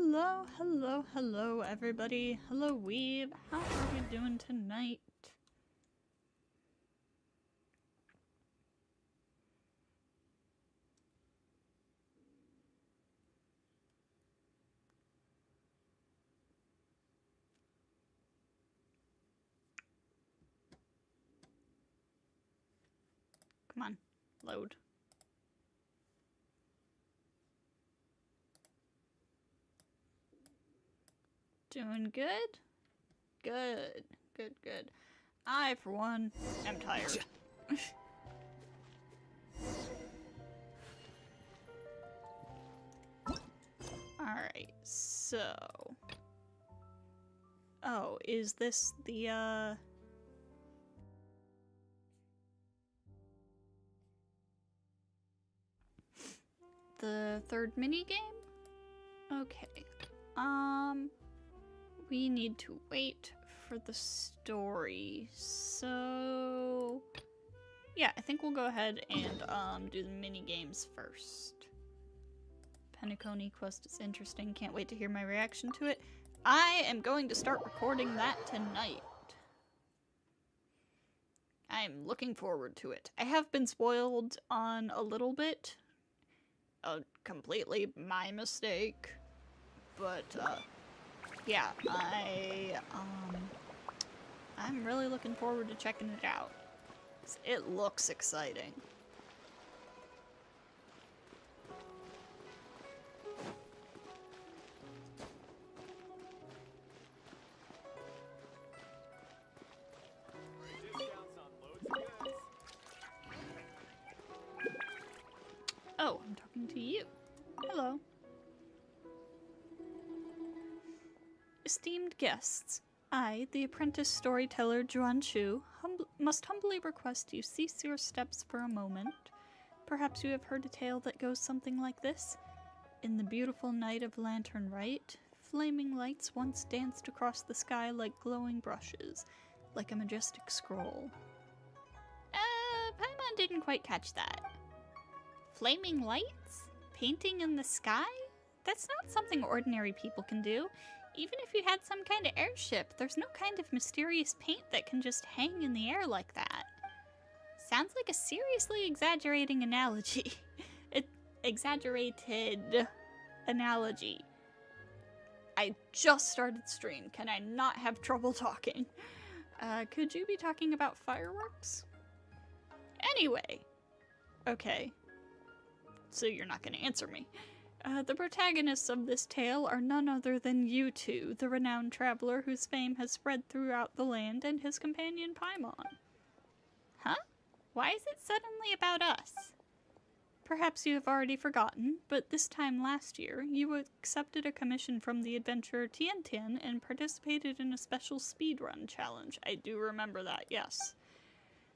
Hello, hello, hello, everybody. Hello, Weeb. How are we doing tonight? Come on, load. Doing good? Good, good, good. I, for one, am tired. Alright, so... Oh, is this the, the third minigame? Okay. We need to wait for the story, so... Yeah, I think we'll go ahead and, do the mini-games first. Penacony quest is interesting, can't wait to hear my reaction to it. I am going to start recording that tonight. I'm looking forward to it. I have been spoiled on a little bit. Completely my mistake. But, yeah, I'm really looking forward to checking it out. It looks exciting. Oh, I'm talking to you. Hello. Esteemed guests, I, the apprentice storyteller Juan Chu, must humbly request you cease your steps for a moment. Perhaps you have heard a tale that goes something like this. In the beautiful night of Lantern Rite, flaming lights once danced across the sky like glowing brushes, like a majestic scroll. Paimon didn't quite catch that. Flaming lights? Painting in the sky? That's not something ordinary people can do. Even if you had some kind of airship, there's no kind of mysterious paint that can just hang in the air like that. Sounds like a seriously exaggerating analogy. Exaggerated analogy. I just started stream. Can I not have trouble talking? Could you be talking about fireworks? Anyway. Okay. So you're not going to answer me. The protagonists of this tale are none other than you two, the renowned traveler whose fame has spread throughout the land, and his companion Paimon. Huh? Why is it suddenly about us? Perhaps you have already forgotten, but this time last year, you accepted a commission from the adventurer Tian Tian and participated in a special speedrun challenge. I do remember that, yes.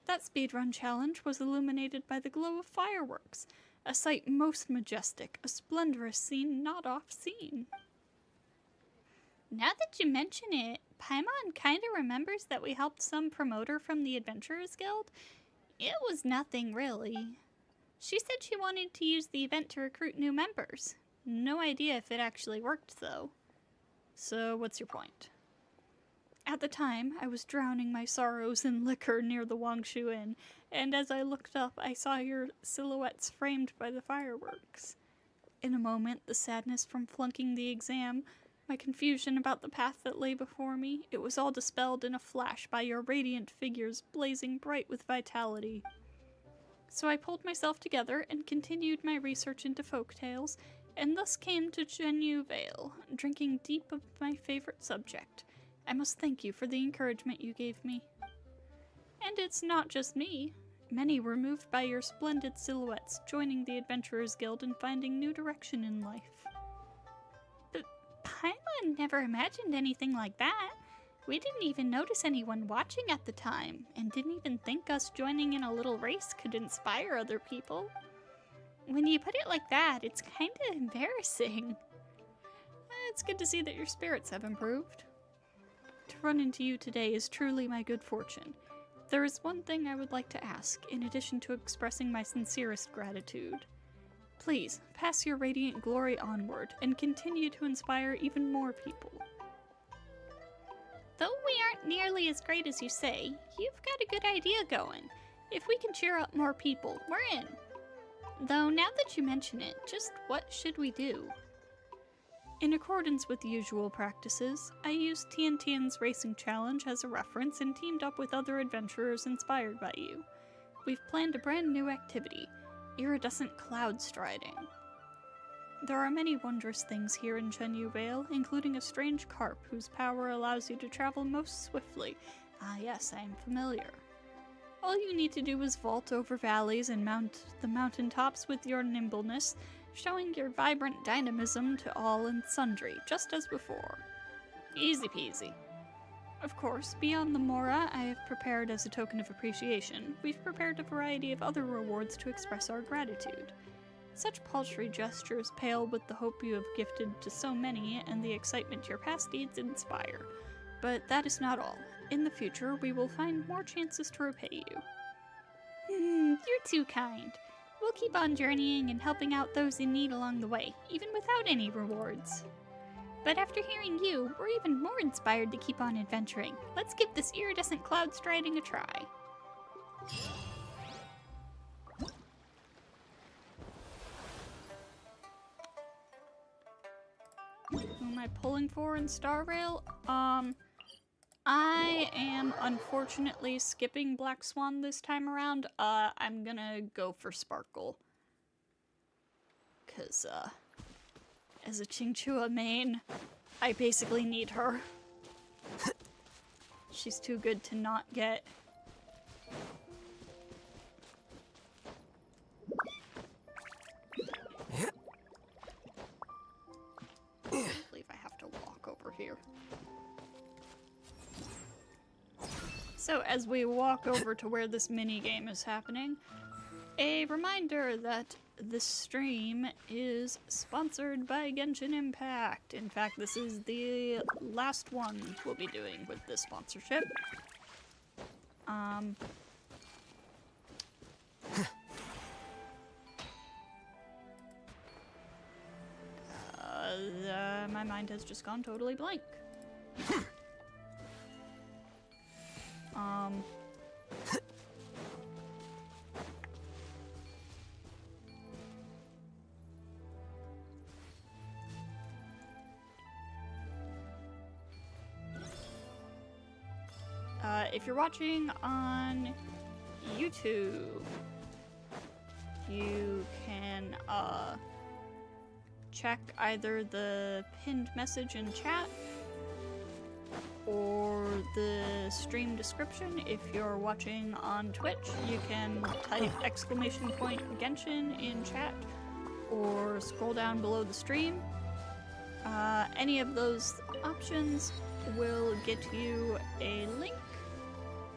That speedrun challenge was illuminated by the glow of fireworks, a sight most majestic, a splendorous scene not oft-seen. Now that you mention it, Paimon kinda remembers that we helped some promoter from the Adventurers Guild. It was nothing, really. She said she wanted to use the event to recruit new members. No idea if it actually worked, though. So, what's your point? At the time, I was drowning my sorrows in liquor near the Wangshu Inn, and as I looked up, I saw your silhouettes framed by the fireworks. In a moment, the sadness from flunking the exam, my confusion about the path that lay before me, it was all dispelled in a flash by your radiant figures blazing bright with vitality. So I pulled myself together and continued my research into folktales, and thus came to Genyu Vale, drinking deep of my favorite subject. I must thank you for the encouragement you gave me. And it's not just me. Many were moved by your splendid silhouettes, joining the Adventurers Guild and finding new direction in life. But Paimon never imagined anything like that. We didn't even notice anyone watching at the time, and didn't even think us joining in a little race could inspire other people. When you put it like that, it's kinda embarrassing. It's good to see that your spirits have improved. To run into you today is truly my good fortune. There is one thing I would like to ask, in addition to expressing my sincerest gratitude. Please, pass your radiant glory onward and continue to inspire even more people. Though we aren't nearly as great as you say, you've got a good idea going. If we can cheer up more people, we're in. Though now that you mention it, just what should we do? In accordance with the usual practices, I used Tiantian's racing challenge as a reference and teamed up with other adventurers inspired by you. We've planned a brand new activity, iridescent cloud striding. There are many wondrous things here in Shenyu Vale, including a strange carp whose power allows you to travel most swiftly. Ah yes, I am familiar. All you need to do is vault over valleys and mount the mountain tops with your nimbleness, showing your vibrant dynamism to all and sundry, just as before. Easy peasy. Of course, beyond the Mora I have prepared as a token of appreciation, we've prepared a variety of other rewards to express our gratitude. Such paltry gestures pale with the hope you have gifted to so many and the excitement your past deeds inspire. But that is not all. In the future, we will find more chances to repay you. You're too kind. We'll keep on journeying and helping out those in need along the way, even without any rewards. But after hearing you, we're even more inspired to keep on adventuring. Let's give this iridescent cloud striding a try. Who am I pulling for in Star Rail? I am unfortunately skipping Black Swan this time around. I'm gonna go for Sparkle. Cause, as a Qingchua main, I basically need her. She's too good to not get. I believe I have to walk over here. So as we walk over to where this mini-game is happening, a reminder that this stream is sponsored by Genshin Impact. In fact, this is the last one we'll be doing with this sponsorship. My mind has just gone totally blank. If you're watching on YouTube, you can check either the pinned message in chat or the stream description. If you're watching on Twitch, you can type !Genshin in chat or scroll down below the stream. Any of those options will get you a link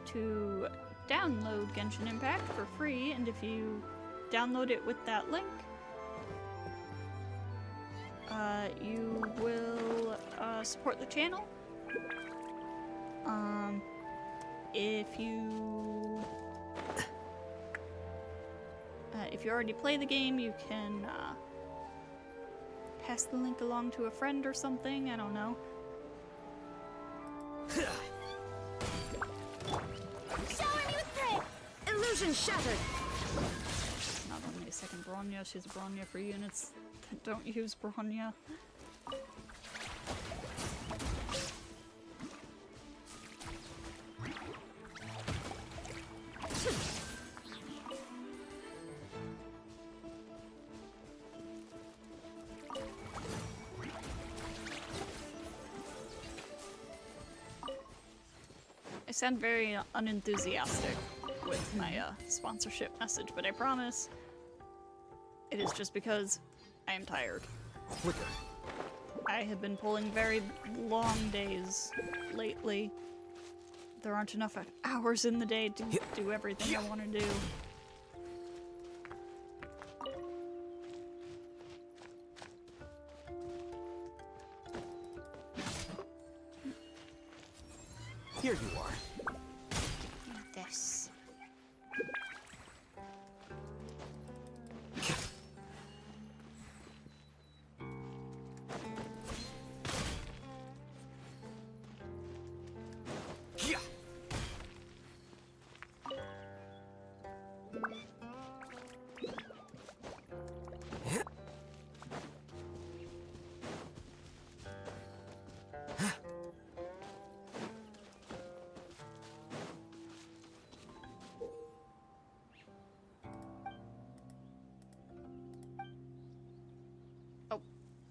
to download Genshin Impact for free, and if you download it with that link, you will support the channel. If you already play the game, you can pass the link along to a friend or something, I don't know. Shower me with thread! Illusion shattered! Not only a second Bronya, she's Bronya for units that don't use Bronya. I sound very unenthusiastic with my sponsorship message, but I promise it is just because I am tired. Quicker. I have been pulling very long days lately. There aren't enough hours in the day to do everything I want to do. Here you are. This. Oh,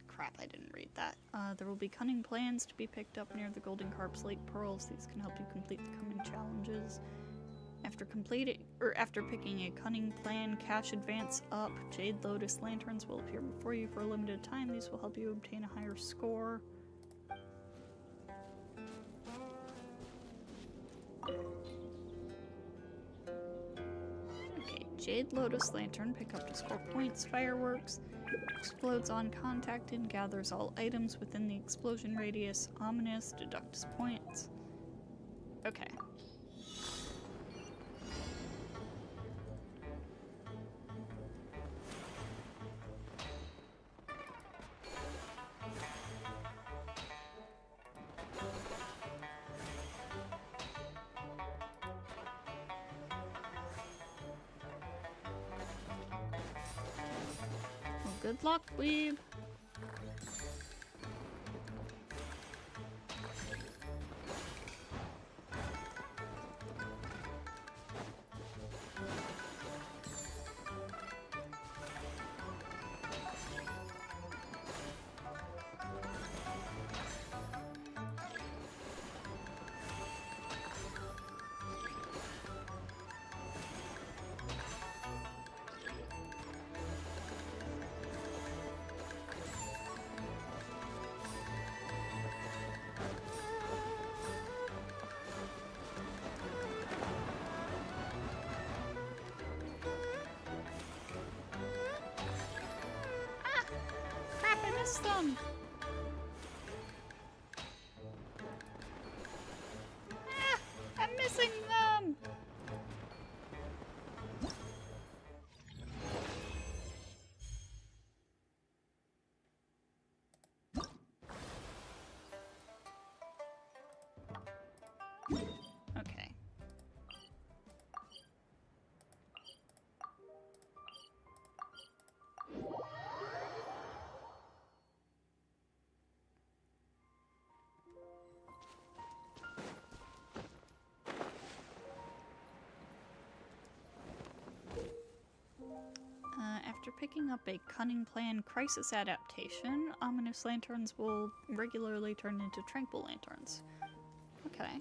crap, I didn't read that. There will be cunning plans to be picked up near the Golden Carp's Lake Pearls. These can help you complete the coming challenges. After picking a cunning plan, cash advance up, Jade Lotus lanterns will appear before you for a limited time. These will help you obtain a higher score. Okay, Jade Lotus lantern, pick up to score points. Fireworks, explodes on contact and gathers all items within the explosion radius. Ominous, deducts points. Okay. Good luck, weeb. I missed them! Ah! I'm missing them! Okay. After picking up a cunning plan crisis adaptation, ominous lanterns will regularly turn into tranquil lanterns. Okay.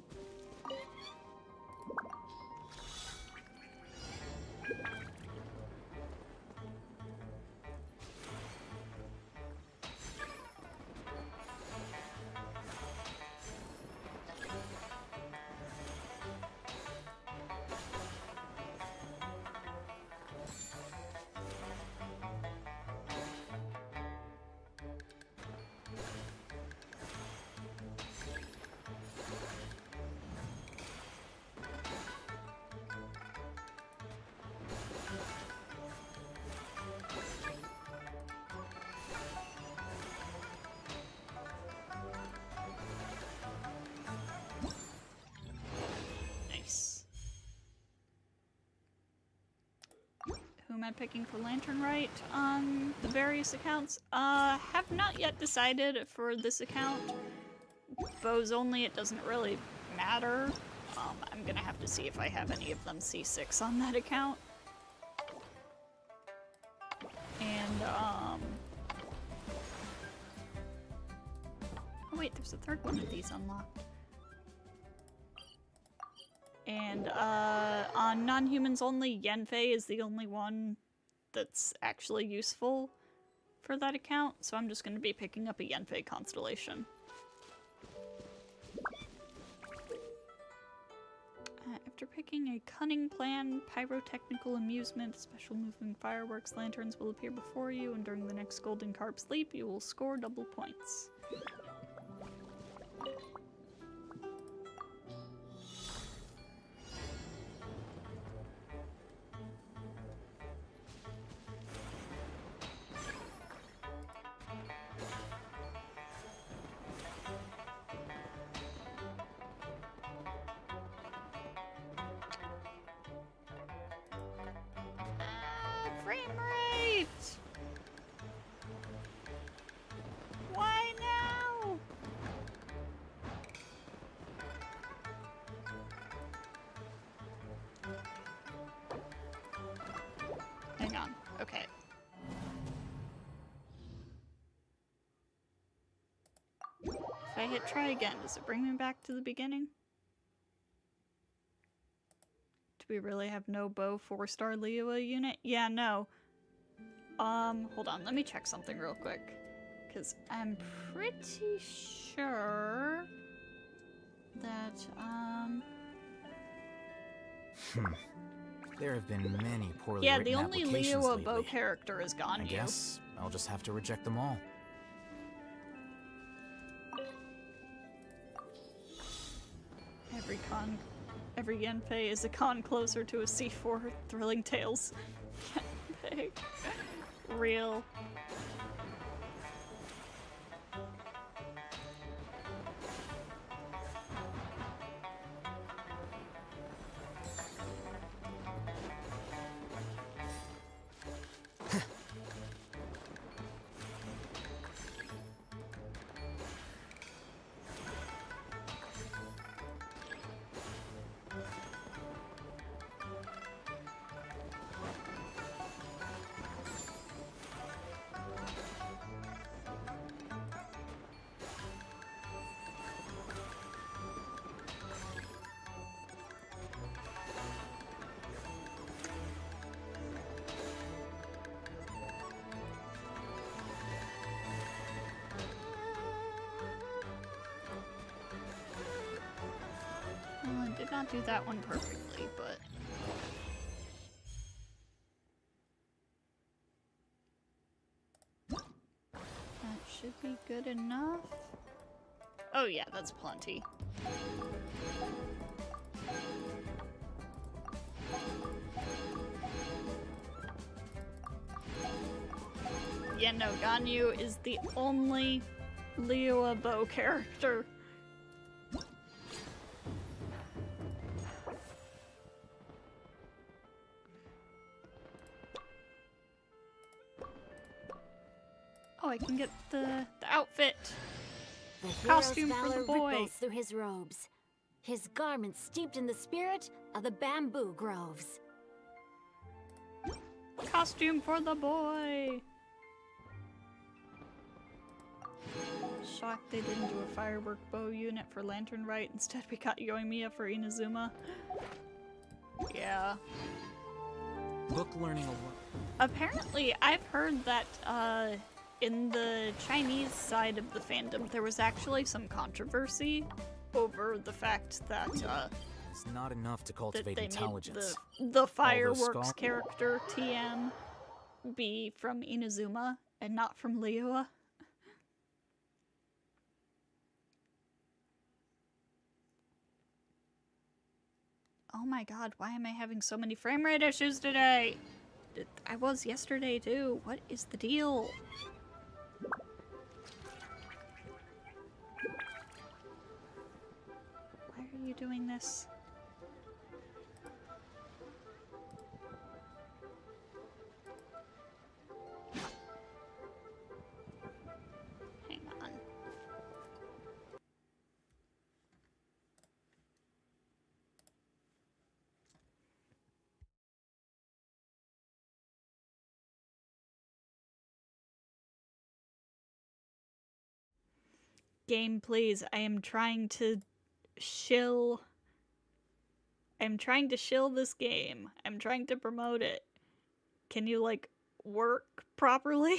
Who am I picking for Lantern Rite on the various accounts? Have not yet decided for this account. Bows only, it doesn't really matter. I'm gonna have to see if I have any of them C6 on that account. And, oh wait, there's a third one of these unlocked. And, on non-humans only, Yenfei is the only one that's actually useful for that account, so I'm just gonna be picking up a Yenfei constellation. After picking a cunning plan, pyrotechnical amusement, special moving fireworks, lanterns will appear before you, and during the next Golden Carp's Leap, you will score double points. If I hit try again, does it bring me back to the beginning? Do we really have no bow 4-star Leoa unit? Yeah, no. Hold on, let me check something real quick. Because I'm pretty sure that, There have been many poorly yeah, written the only applications Leoa bow lately. character is I Ganyu. guess I'll just have to reject them all. Every Genpei is a con closer to a C4 Thrilling Tales. Genpei. Real. Well, I did not do that one perfectly, but... that should be good enough. Oh yeah, that's plenty. Yeah, no, Ganyu is the only Leoa bow character. Oh, I can get the outfit. The hero's Costume for the valor boy. ripples through his robes. His garments steeped in the spirit of the bamboo groves. Costume for the boy. Shocked they didn't do a firework bow unit for Lantern Rite. Instead, we got Yoimiya for Inazuma. Yeah. Book learning a lot. Apparently, I've heard that in the Chinese side of the fandom, there was actually some controversy over the fact that It's not enough to that cultivate they intelligence. made the fireworks skull- character TM be from Inazuma and not from Leoa. Oh my god, why am I having so many frame rate issues today? I was yesterday too. What is the deal? Why are you doing this? Hang on. Game, please. I am trying to shill. I'm trying to shill this game. I'm trying to promote it. Can you, like, work properly?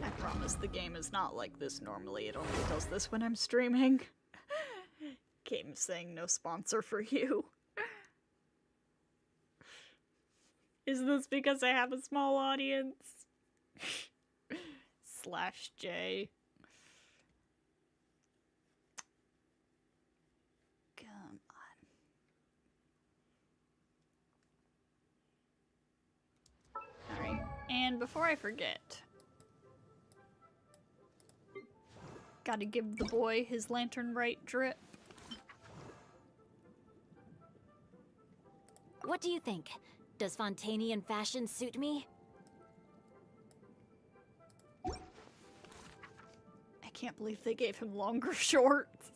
I promise the game is not like this normally. It only does this when I'm streaming. Game saying no sponsor for you. Is this because I have a small audience? /J. Come on. Alright, and before I forget, gotta give the boy his Lantern Rite drip. What do you think? Does Fontanian fashion suit me? I can't believe they gave him longer shorts.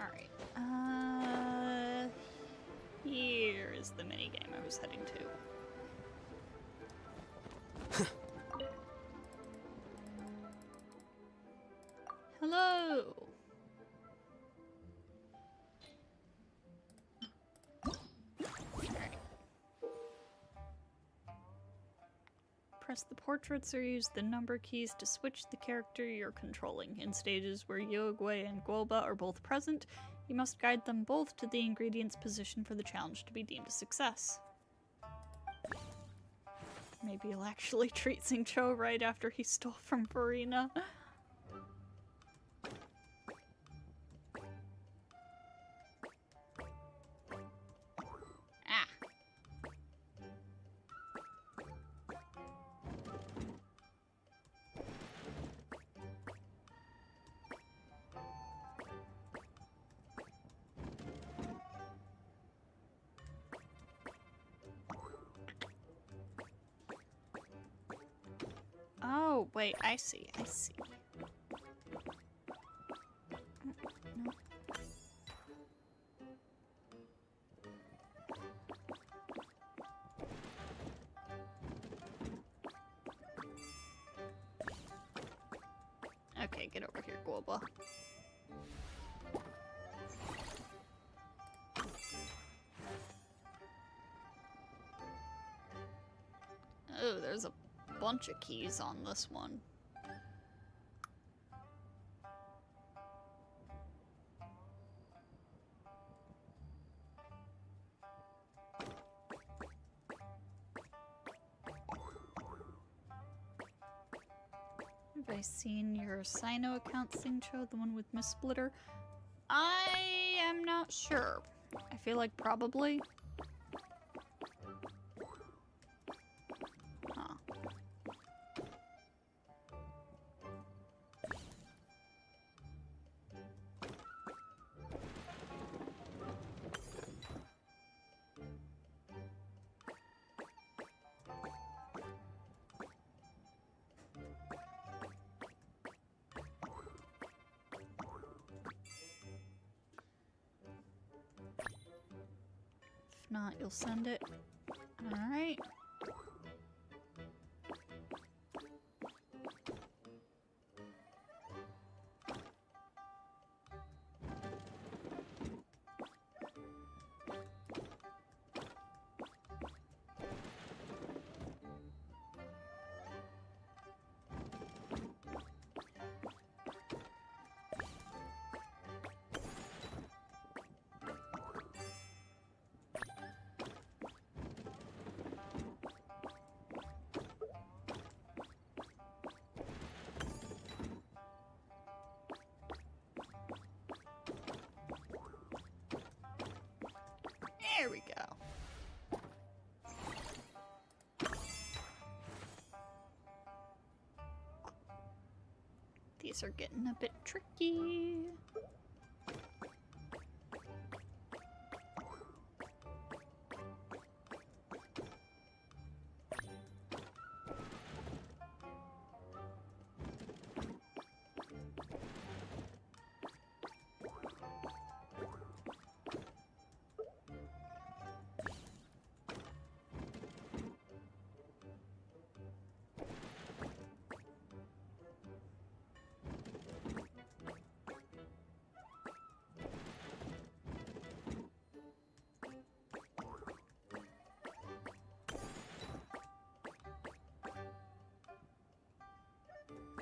Alright. Here is the minigame I was heading to. Hello! Alright. Press the portraits or use the number keys to switch the character you're controlling. In stages where Yogwe and Guoba are both present, you must guide them both to the ingredient's position for the challenge to be deemed a success. Maybe you'll actually treat Xingqiu right after he stole from Farina. Ah. Oh, wait, I see, I see. No. Okay, get over here, Guoba. Oh, there's a bunch of keys on this one. Have I seen your Sino account, Xingqiu, the one with Miss Splitter? I am not sure. I feel like probably. Huh. If not, you'll send it. Alright. There we go. These are getting a bit tricky.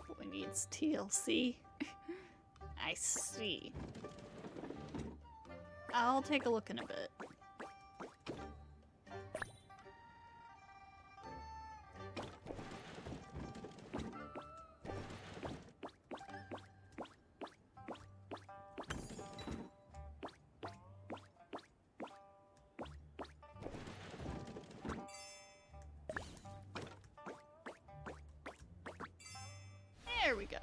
Boy needs TLC. I see. I'll take a look in a bit. There we go.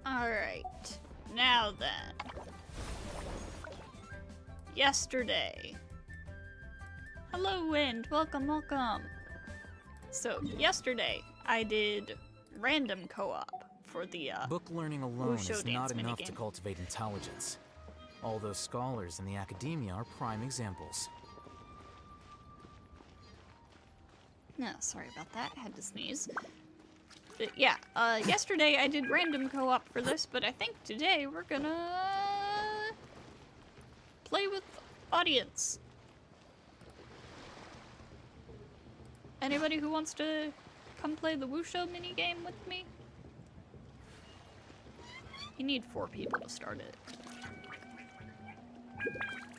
Alright, now then. Yesterday. Hello, Wind. Welcome, welcome. So, yesterday, I did random co-op for the, Book learning alone Wushu is not dance enough to minigame. cultivate intelligence. All those scholars in the academia are prime examples. No, sorry about that. Had to sneeze. But yeah, yesterday I did random co-op for this, but I think today we're gonna play with audience. Anybody who wants to come play the Wushu minigame with me? You need 4 people to start it.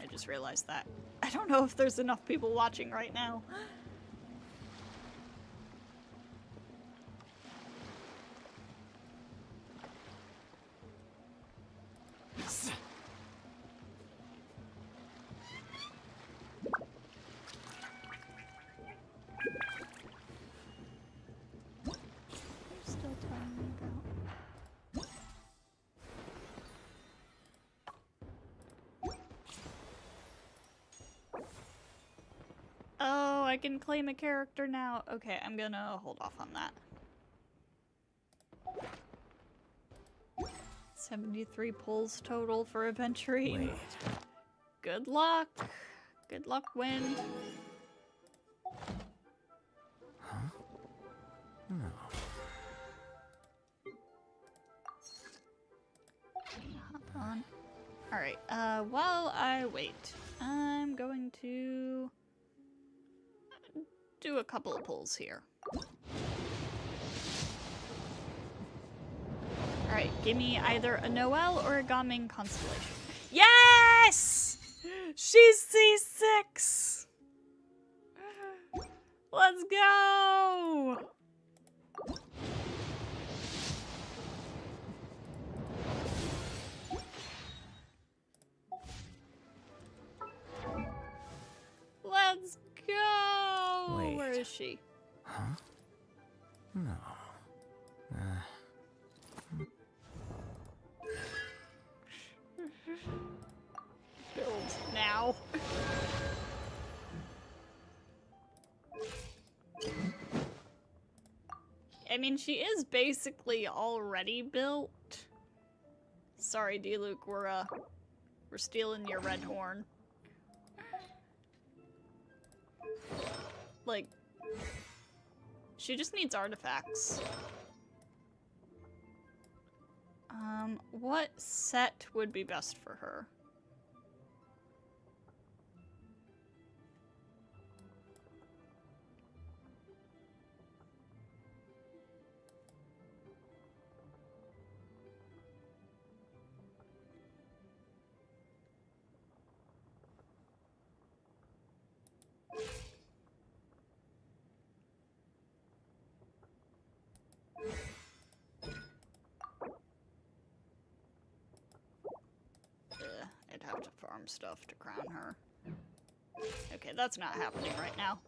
I just realized that. I don't know if there's enough people watching right now. Still telling me about. Oh, I can claim a character now. Okay, I'm gonna hold off on that. 73 pulls total for adventuring. Wait. Good luck. Good luck, Wind. Huh? No. Hop on. Alright, while I wait, I'm going to do a couple of pulls here. Alright, give me either a Noelle or a Gaming constellation. Yes! She's C6! Let's go! Let's go! Wait. Where is she? Huh? No. Build now. I mean, she is basically already built. Sorry, D-Luke, we're stealing your red horn. Like, she just needs artifacts. What set would be best for her? I'd have to farm stuff to crown her. Okay, that's not happening right now.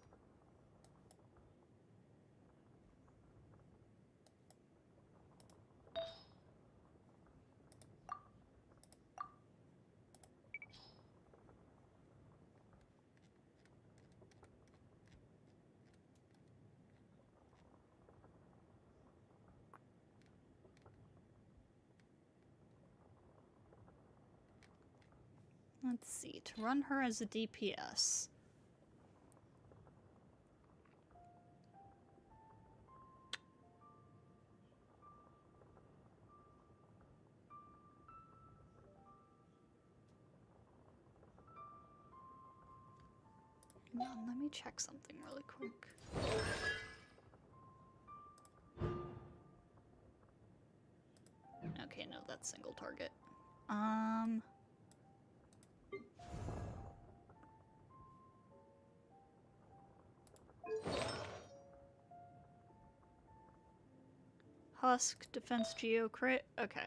Let's see, to run her as a DPS. Hang on, let me check something really quick. Okay, no, that's single target. Husk, defense, geo, crit. Okay.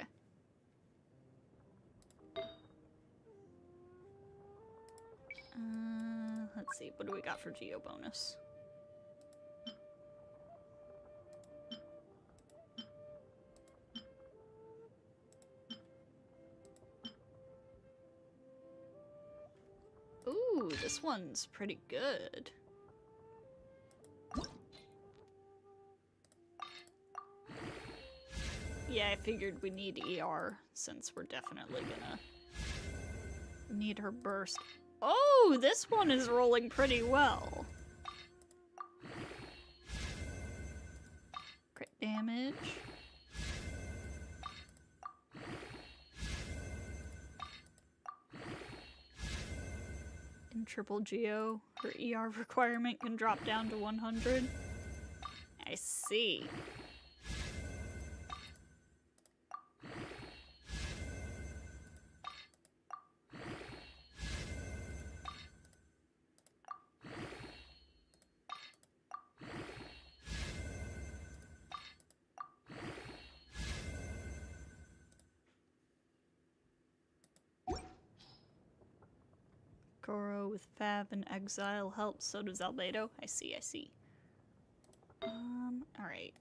Let's see. What do we got for geo bonus? Ooh, this one's pretty good. Yeah, I figured we need ER since we're definitely gonna need her burst. Oh, this one is rolling pretty well. Crit damage. In triple geo, her ER requirement can drop down to 100. I see. Goro with Fab and Exile helps, so does Albedo. I see, I see. Alright.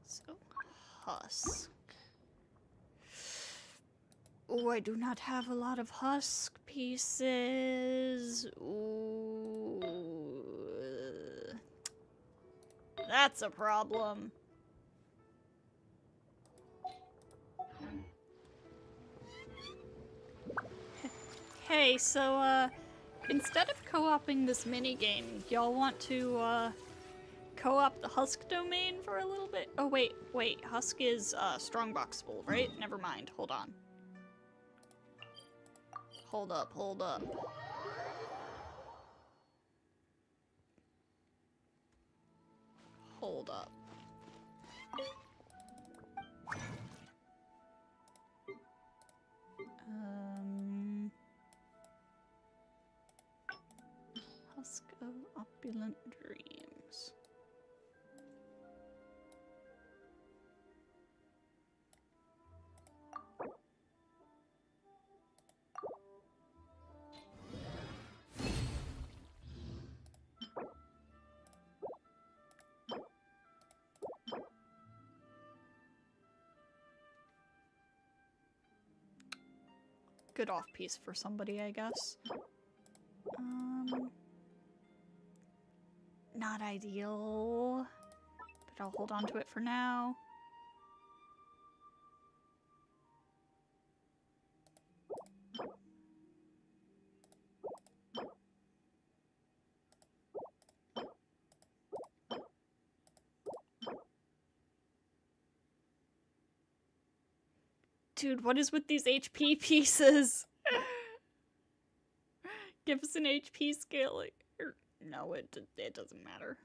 So, Husk. Oh, I do not have a lot of Husk pieces. Ooh. That's a problem. Hey, so, instead of co-oping this minigame, y'all want to, co-op the Husk domain for a little bit? Oh, wait. Husk is, strongboxable, right? Never mind. Hold on. Hold up. Hold up. Husk of Opulent Dreams. Good off piece for somebody, I guess. Not ideal, but I'll hold on to it for now. Dude, what is with these HP pieces? Give us an HP scale. No, it doesn't matter.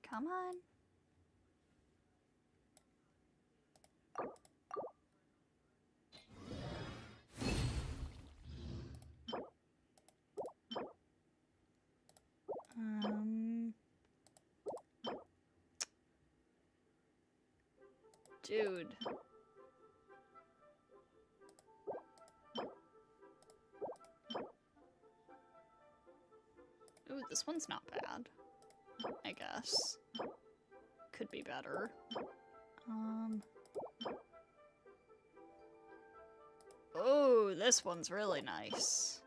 Come on. Dude. Ooh, this one's not bad. I guess. Could be better. Oh, this one's really nice.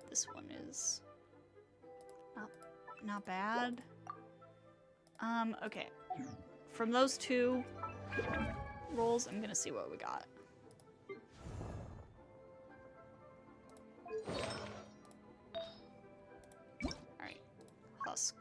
This one is not bad. Okay. From those two rolls, I'm gonna see what we got. Alright. Husk.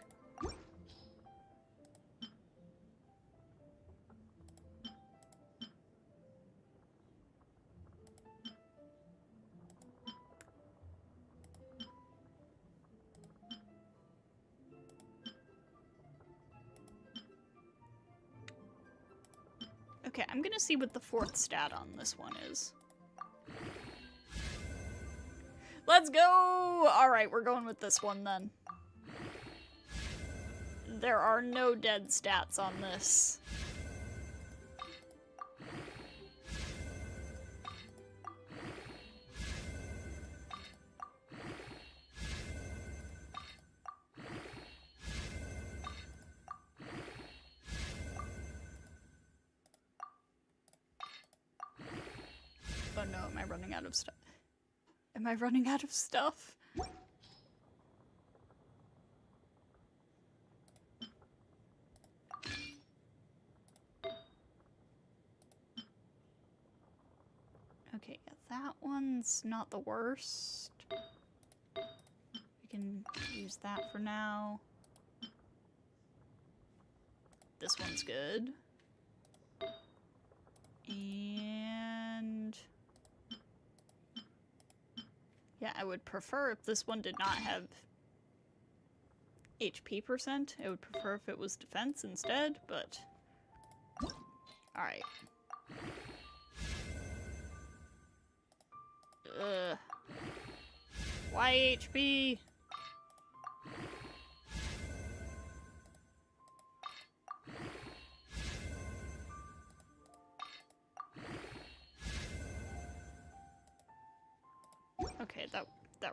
Okay, I'm gonna see what the 4th stat on this one is. Let's go! Alright, we're going with this one then. There are no dead stats on this. Oh no, am I running out of stuff? Am I running out of stuff? Okay, yeah, that one's not the worst. We can use that for now. This one's good. And... yeah, I would prefer if this one did not have HP percent. I would prefer if it was defense instead, but... alright. Ugh. Why HP? Okay, that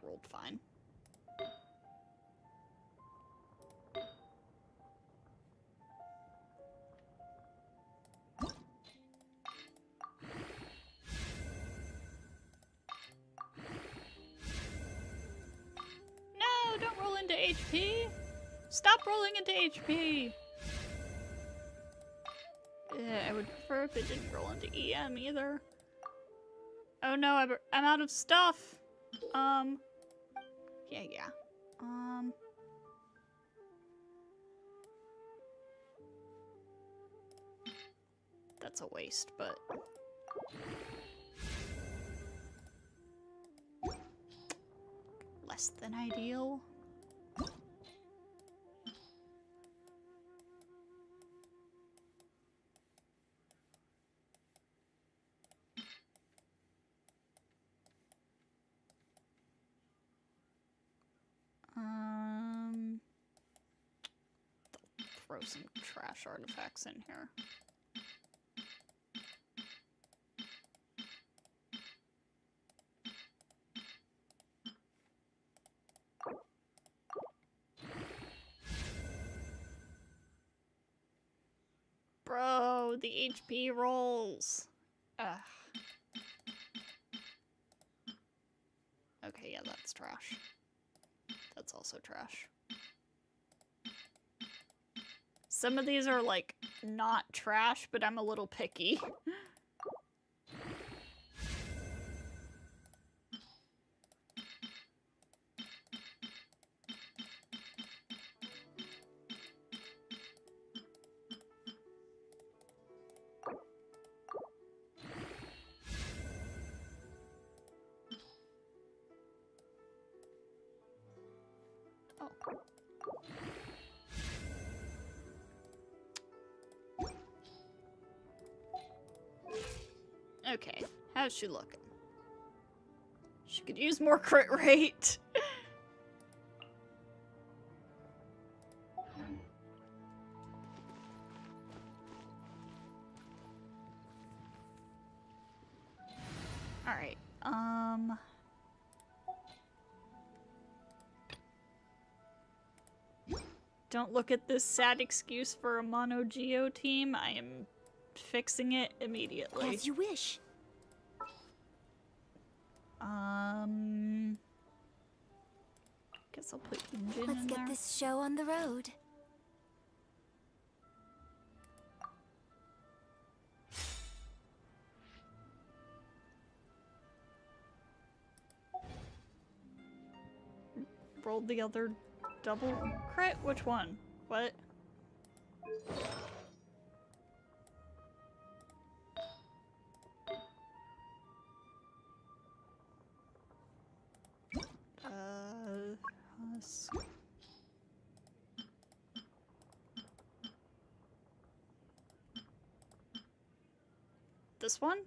rolled fine. No, don't roll into HP. Stop rolling into HP. I would prefer if it didn't roll into EM either. Oh no, I'm out of stuff. Yeah. That's a waste, but... less than ideal. Throw some trash artifacts in here. Bro, the HP rolls. Ugh. Okay, yeah, that's trash. That's also trash. Some of these are, like, not trash, but I'm a little picky. Oh. Okay, how's she looking? She could use more crit rate. Alright, don't look at this sad excuse for a mono geo team. I am fixing it immediately. As you wish. Guess I'll put engine Let's in get there. this show on the road. Rolled the other double crit? Which one? What? Us. this one?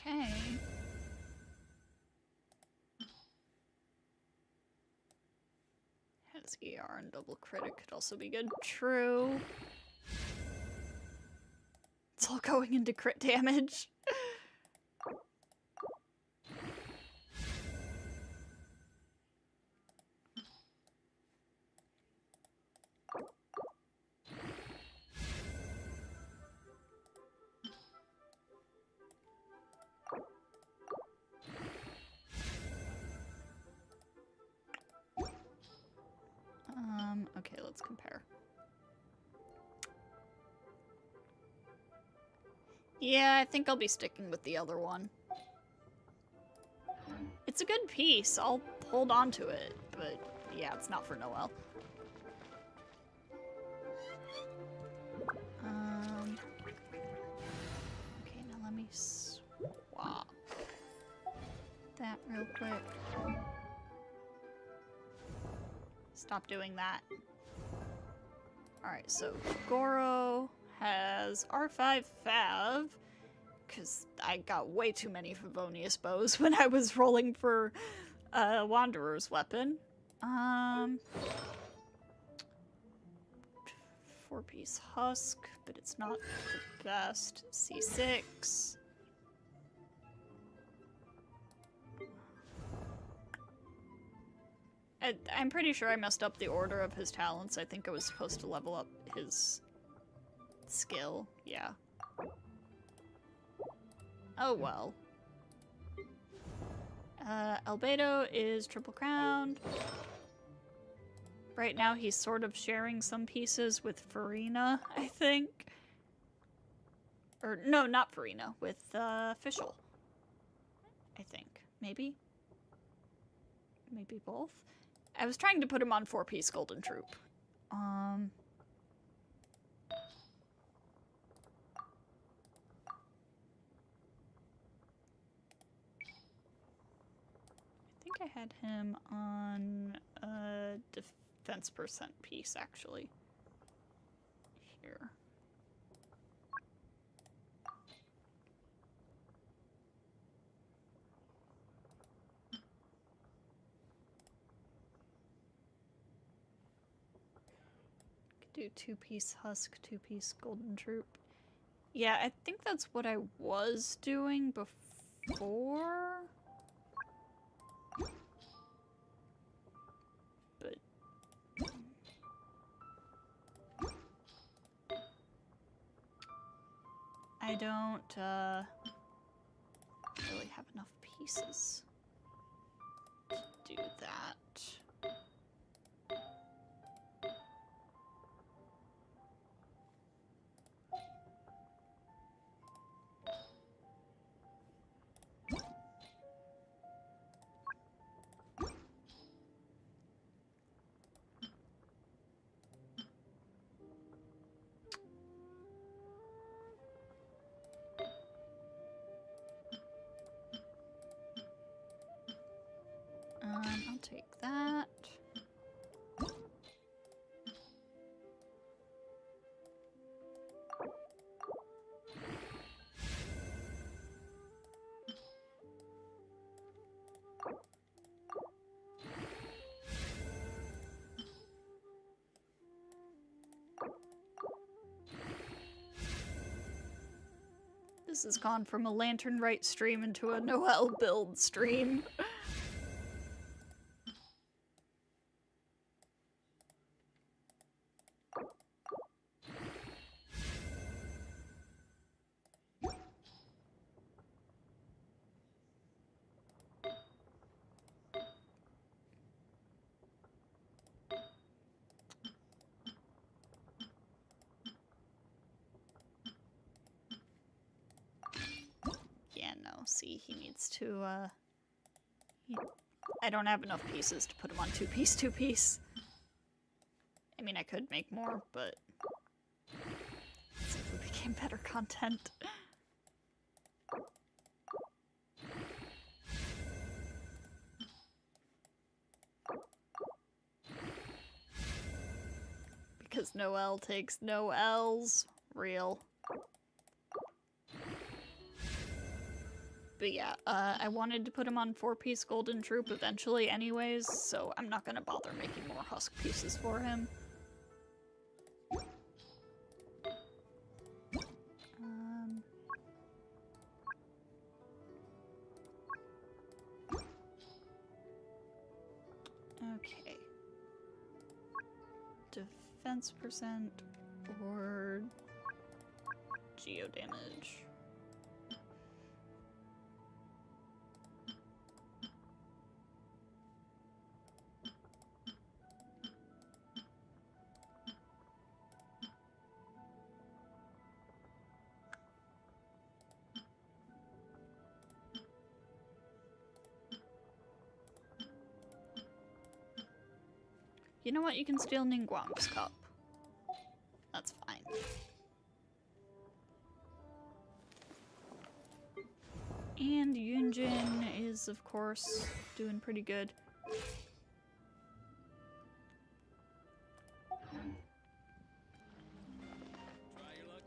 Okay. Has ER and double crit could also be good. True. It's all going into crit damage. Okay, let's compare. Yeah, I think I'll be sticking with the other one. It's a good piece. I'll hold on to it, but yeah, it's not for Noelle. Okay, now let me swap that real quick. Stop doing that. Alright, so Goro has R5 Fav, because I got way too many Favonius bows when I was rolling for Wanderer's weapon. 4-piece Husk, but it's not the best. C6. I'm pretty sure I messed up the order of his talents. I think I was supposed to level up his skill. Yeah. Oh well. Albedo is triple crowned. Right now he's sort of sharing some pieces with Farina, I think. Or, no, not Farina, with Fischl. I think. Maybe? Maybe both? I was trying to put him on 4-piece Golden Troop. I think I had him on a defense percent piece, actually. Here. Do 2-piece Husk, 2-piece Golden Troop. Yeah, I think that's what I was doing before. But I don't really have enough pieces to do that. I'll take that. This has gone from a Lantern Rite stream into a Noelle build stream. Yeah, no, see, he needs to, I don't have enough pieces to put him on two-piece. I mean, I could make more, but it simply became better content. Because Noelle takes no L's. Real. But yeah, I wanted to put him on 4-piece Golden Troop eventually anyways, so I'm not gonna bother making more husk pieces for him. Okay. Defense percent or geo damage. You know what? You can steal Ningguang's cup. That's fine. And Yunjin is, of course, doing pretty good.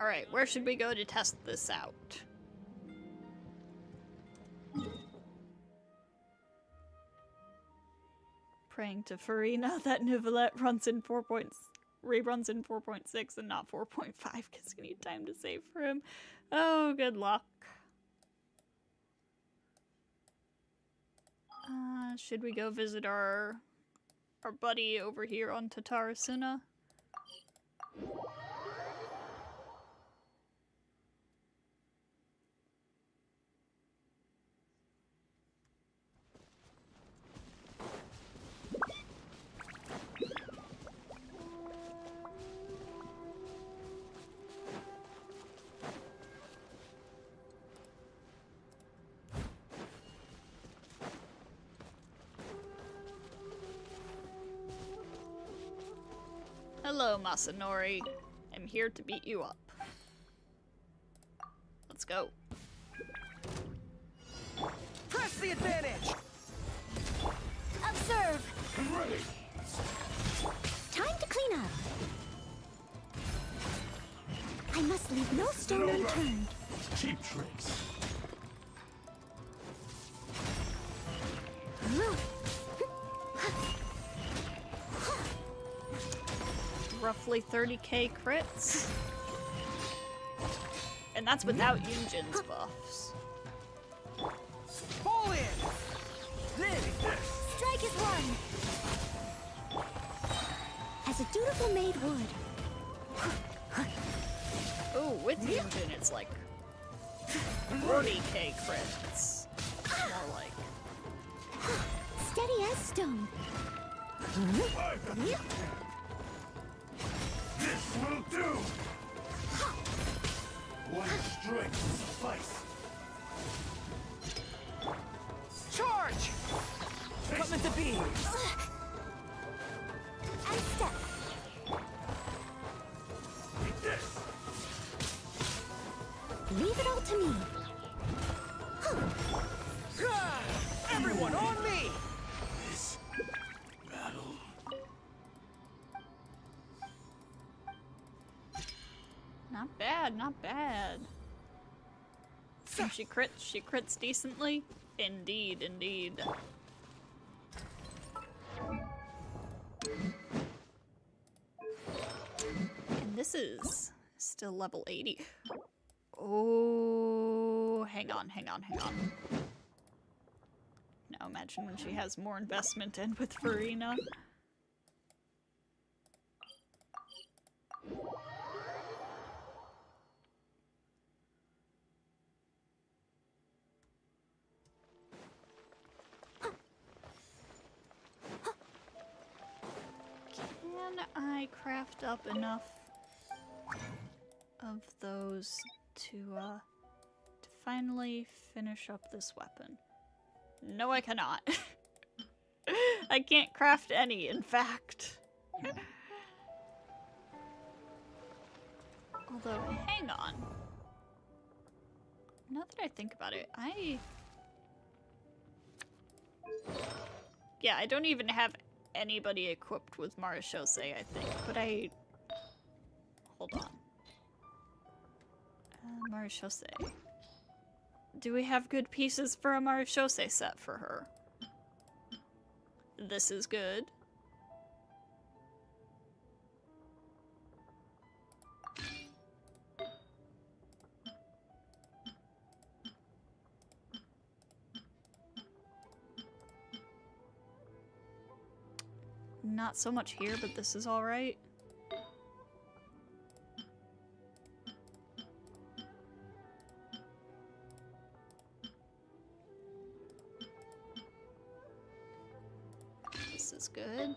Alright, where should we go to test this out? Praying to Farina that Nivelette runs in reruns in 4.6 and not 4.5 because we need time to save for him. Oh, good luck. Should we go visit our buddy over here on Tatarasuna? Hello, Masanori. I'm here to beat you up. Let's go. Press the advantage! Observe! I'm ready! Time to clean up. I must leave no stone unturned. Cheap tricks. Roughly 30k crits. And that's without Yunjin's buffs. Fall in! This! Strike is one! As a dutiful maid would. Oh, with Yunjin it's like 40k crits. More like. Steady as stone. This will do! One strike will suffice. Charge! Coming to be! And step. Take this! Leave it all to me. Everyone on me! This battle. Not bad, not bad. And she crits decently? Indeed, indeed. And this is still level 80. Oh, hang on. Now imagine when she has more investment in with Farina. Can I craft up enough of those to finally finish up this weapon? No, I cannot. I can't craft any, in fact. Although, hang on. Now that I think about it, yeah, I don't even have anybody equipped with Marechaussee, I think, but hold on. Marechaussee. Do we have good pieces for a Marechaussee set for her? This is good. Not so much here, but this is alright. This is good.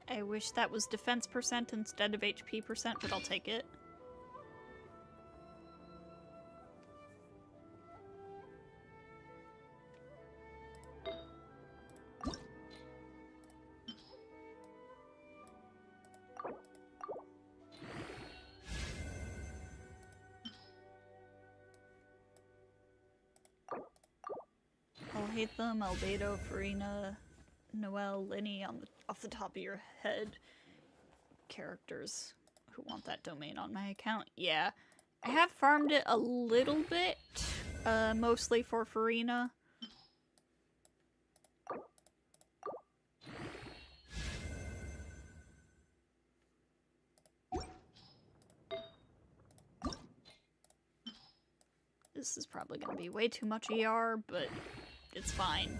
I wish that was defense percent instead of HP percent, but I'll take it. Alhaitham, Albedo, Farina, Noelle, Linny off the top of your head. Characters who want that domain on my account. Yeah. I have farmed it a little bit, mostly for Farina. This is probably going to be way too much ER, but it's fine.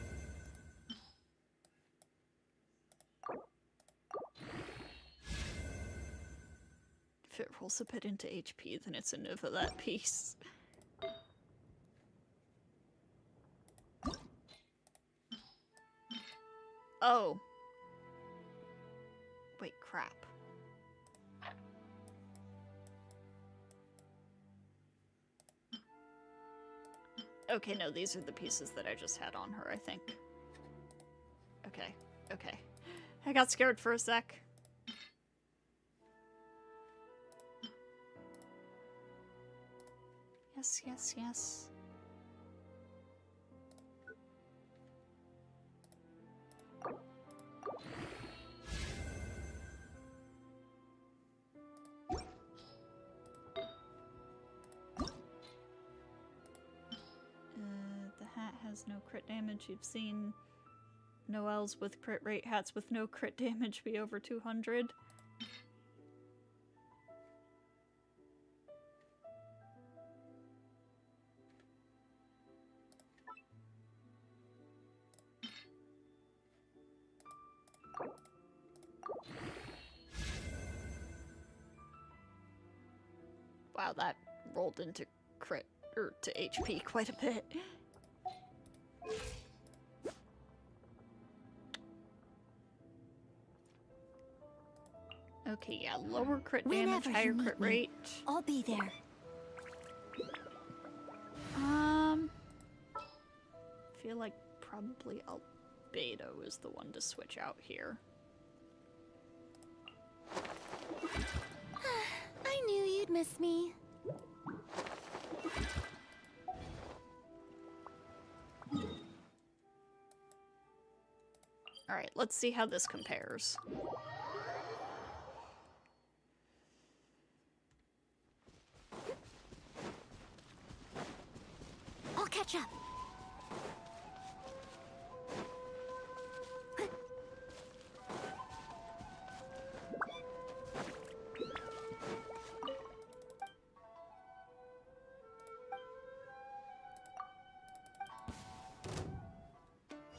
If it rolls a bit into HP, then it's enough of that piece. Oh. Wait, crap. Okay, no, these are the pieces that I just had on her, I think. Okay, okay. I got scared for a sec. Yes, yes, yes. The hat has no crit damage. You've seen Noelle's with crit rate hats with no crit damage be over 200. Wow, that rolled into crit, or to HP quite a bit. Okay, yeah, lower crit damage, higher crit rate. I'll be there. Feel like probably Albedo is the one to switch out here. I knew you'd miss me. Alright, let's see how this compares. I'll catch up.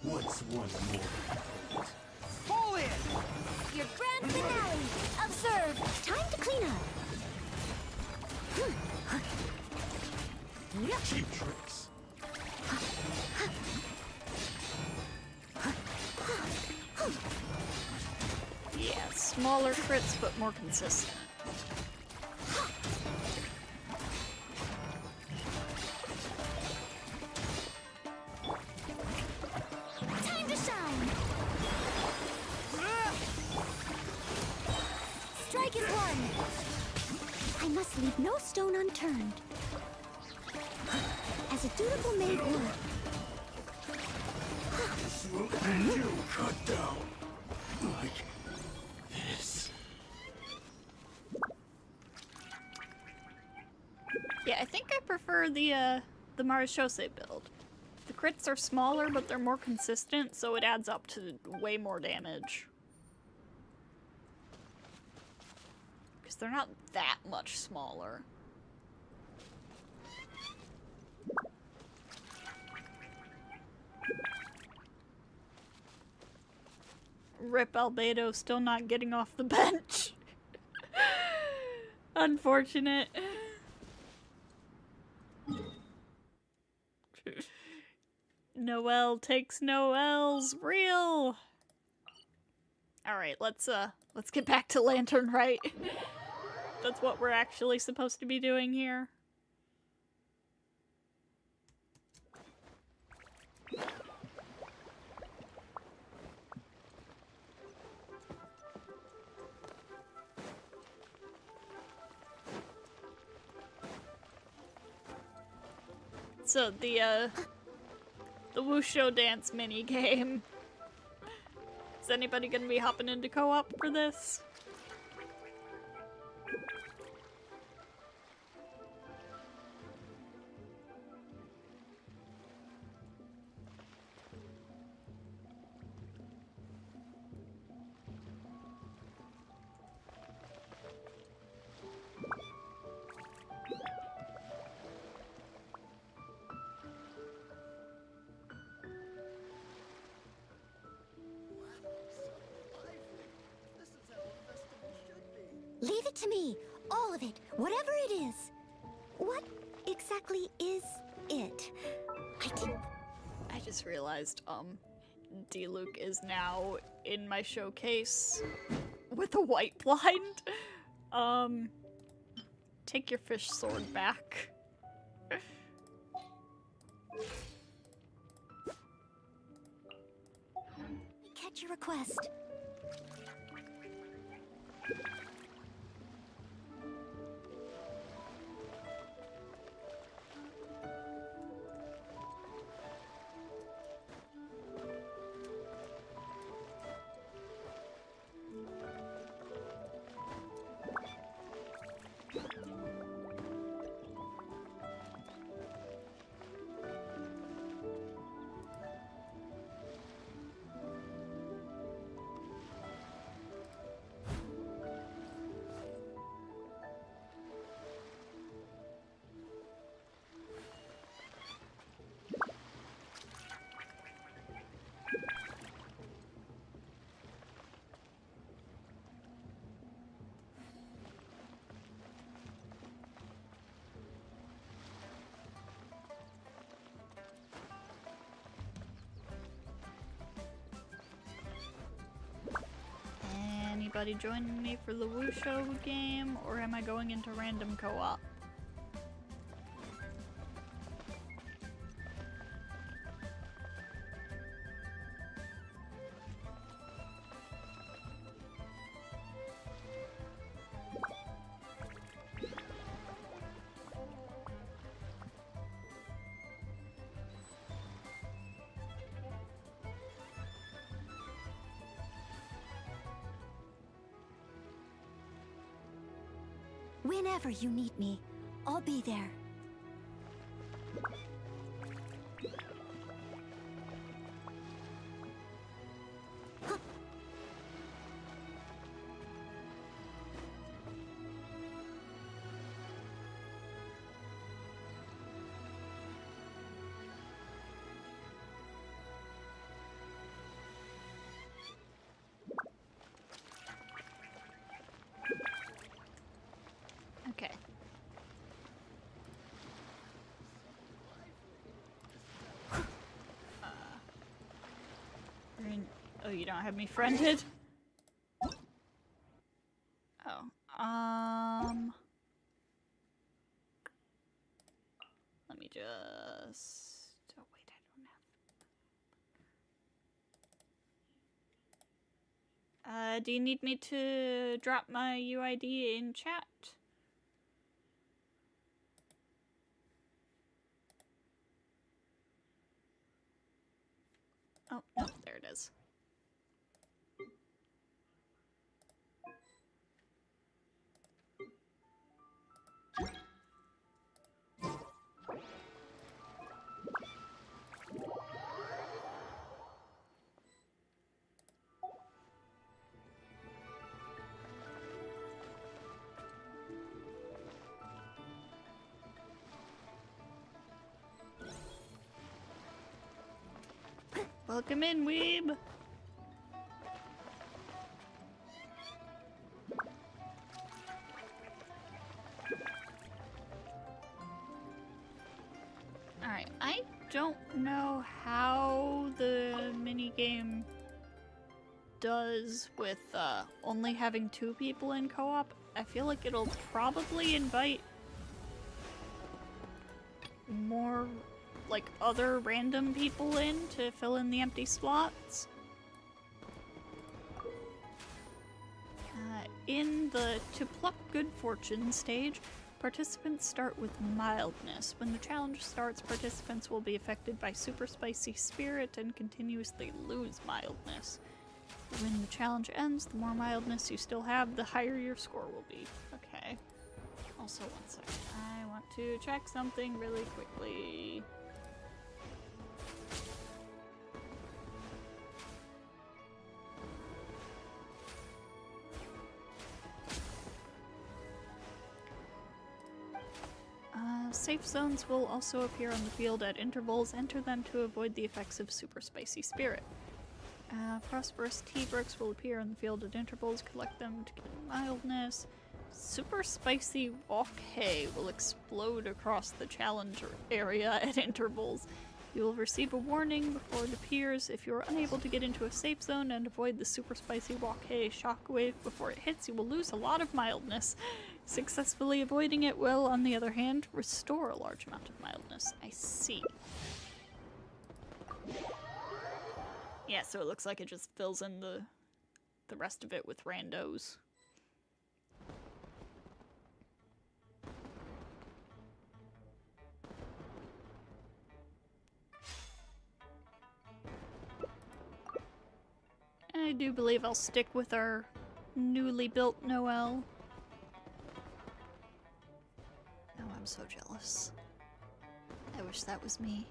What's one more? Fall in! Your grand finale! Observe! Time to clean up! Cheap tricks. smaller crits, but more consistent. Time to shine! Strike is one! I must leave no stone unturned. As a dutiful maid would. This will end you cut down. Like this. Yeah, I think I prefer the Marechaussee build. The crits are smaller, but they're more consistent, so it adds up to way more damage. Because they're not that much smaller. Rip Albedo still not getting off the bench. Unfortunate. Noelle takes Noelle's real. Alright, let's get back to Lantern Rite. That's what we're actually supposed to be doing here. So the Wushu dance mini game. Is anybody gonna be hopping into co-op for this? Leave it to me. All of it. Whatever it is. What exactly is it? I just realized, D-Luke is now in my showcase with a white blind. Take your fish sword back. Catch your request. Anybody joining me for the Wushu game, or am I going into random co-op? Whenever you need me, I'll be there. Okay. Oh, you don't have me friended? Do you need me to drop my UID in chat? Oh, no, there it is. Welcome in, weeb! Alright, I don't know how the minigame does with only having 2 people in co-op. I feel like it'll probably invite more like other random people in to fill in the empty slots. In the To Pluck Good Fortune stage, participants start with mildness. When the challenge starts, participants will be affected by super spicy spirit and continuously lose mildness. When the challenge ends, the more mildness you still have, the higher your score will be. Okay. Also, one second. I want to check something really quickly. Safe zones will also appear on the field at intervals. Enter them to avoid the effects of super spicy spirit. Prosperous tea bricks will appear on the field at intervals. Collect them to get mildness. Super spicy walk hay will explode across the challenge area at intervals. You will receive a warning before it appears. If you are unable to get into a safe zone and avoid the super spicy walk hay shockwave before it hits, you will lose a lot of mildness. Successfully avoiding it will, on the other hand, restore a large amount of mildness. I see. Yeah, so it looks like it just fills in the rest of it with randos. I do believe I'll stick with our newly built Noelle. Oh, I'm so jealous. I wish that was me.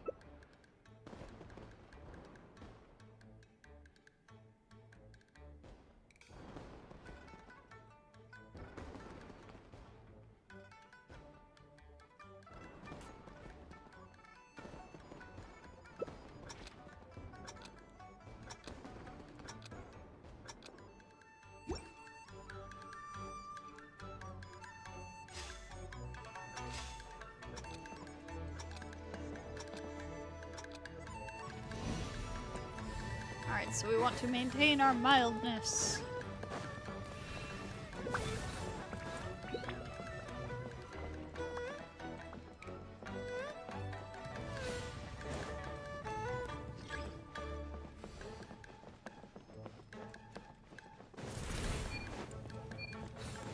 Alright, so we want to maintain our mildness.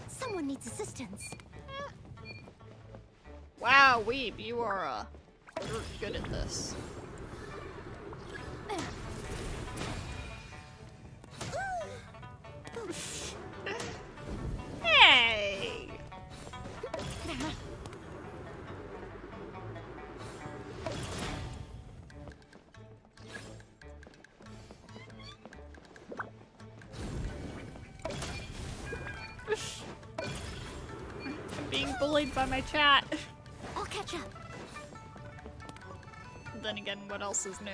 Someone needs assistance. Wow, Weeb, you are, you're good at this. Hey! I'm being bullied by my chat. I'll catch up. Then again, what else is new?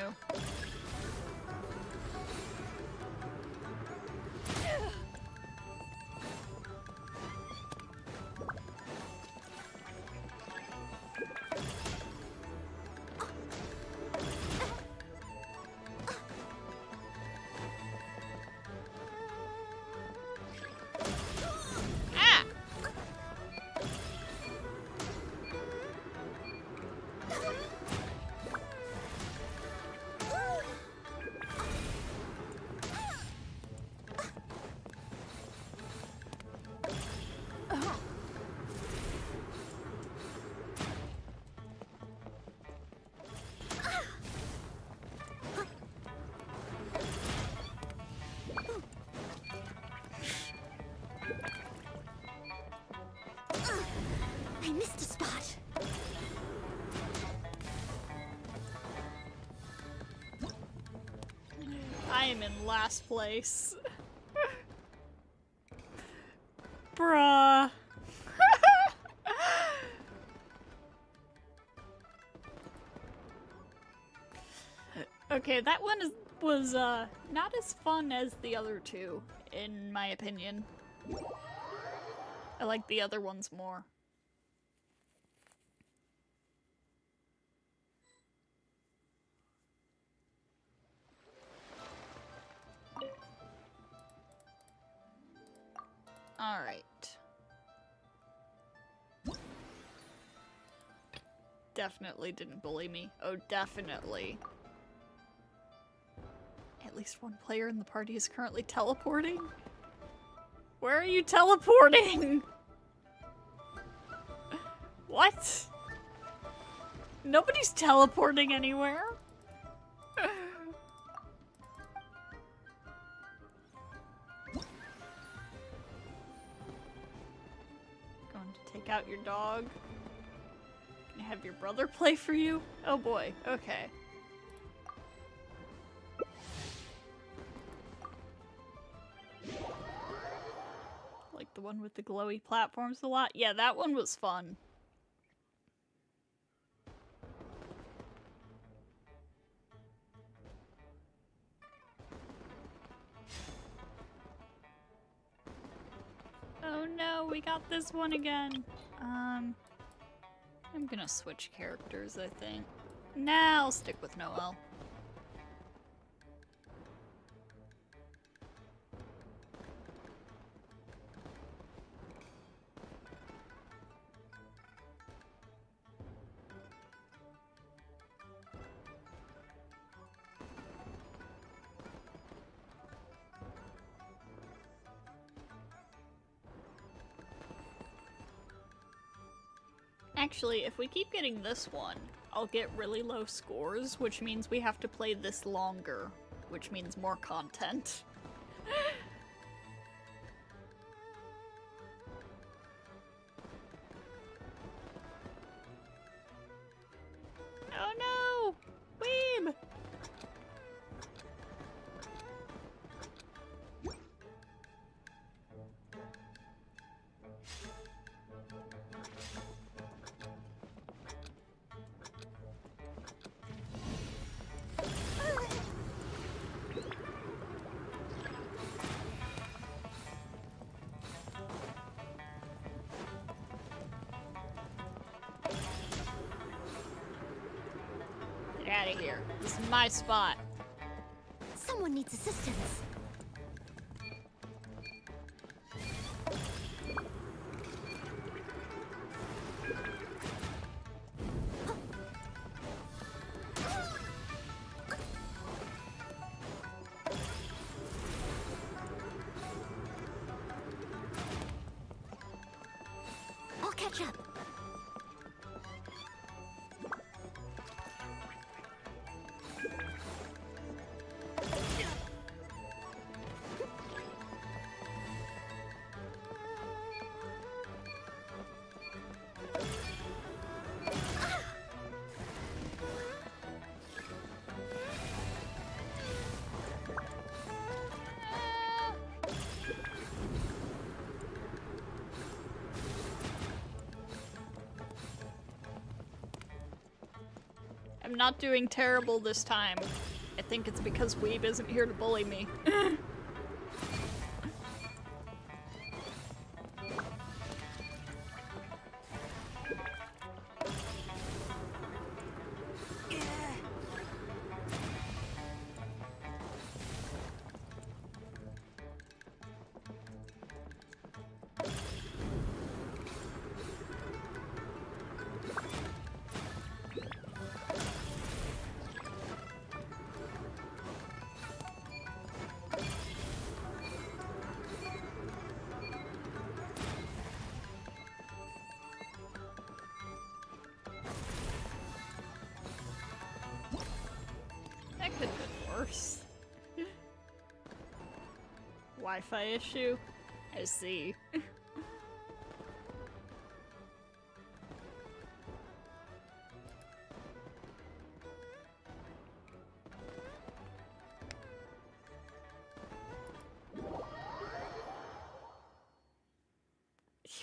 time in last place. Bruh. Okay, that one was not as fun as the other two, in my opinion. I like the other ones more. Alright. Definitely didn't bully me. Oh, definitely. At least one player in the party is currently teleporting? Where are you teleporting? What? Nobody's teleporting anywhere. Going to take out your dog. Can I have your brother play for you? Oh boy, okay. Like the one with the glowy platforms a lot? Yeah, that one was fun. Oh no, we got this one again. I'm gonna switch characters, I think. Nah, I'll stick with Noelle. Actually, if we keep getting this one, I'll get really low scores, which means we have to play this longer, which means more content. Oh no! Weeb! Get out of here. This is my spot. Someone needs assistance. I'll catch up. I'm not doing terrible this time. I think it's because Weeb isn't here to bully me. That could have been worse. Wi-Fi issue? I see.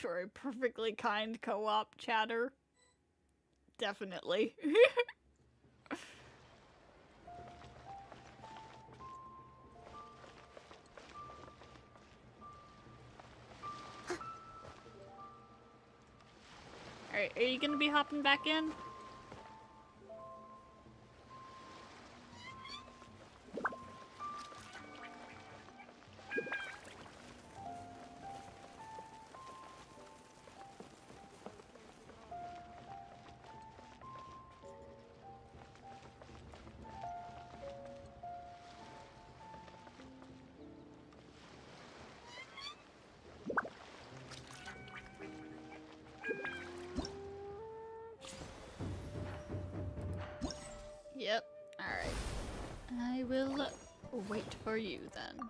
For a perfectly kind co-op chatter. Definitely. Alright, are you gonna be hopping back in? Yep. Alright. I will wait for you then.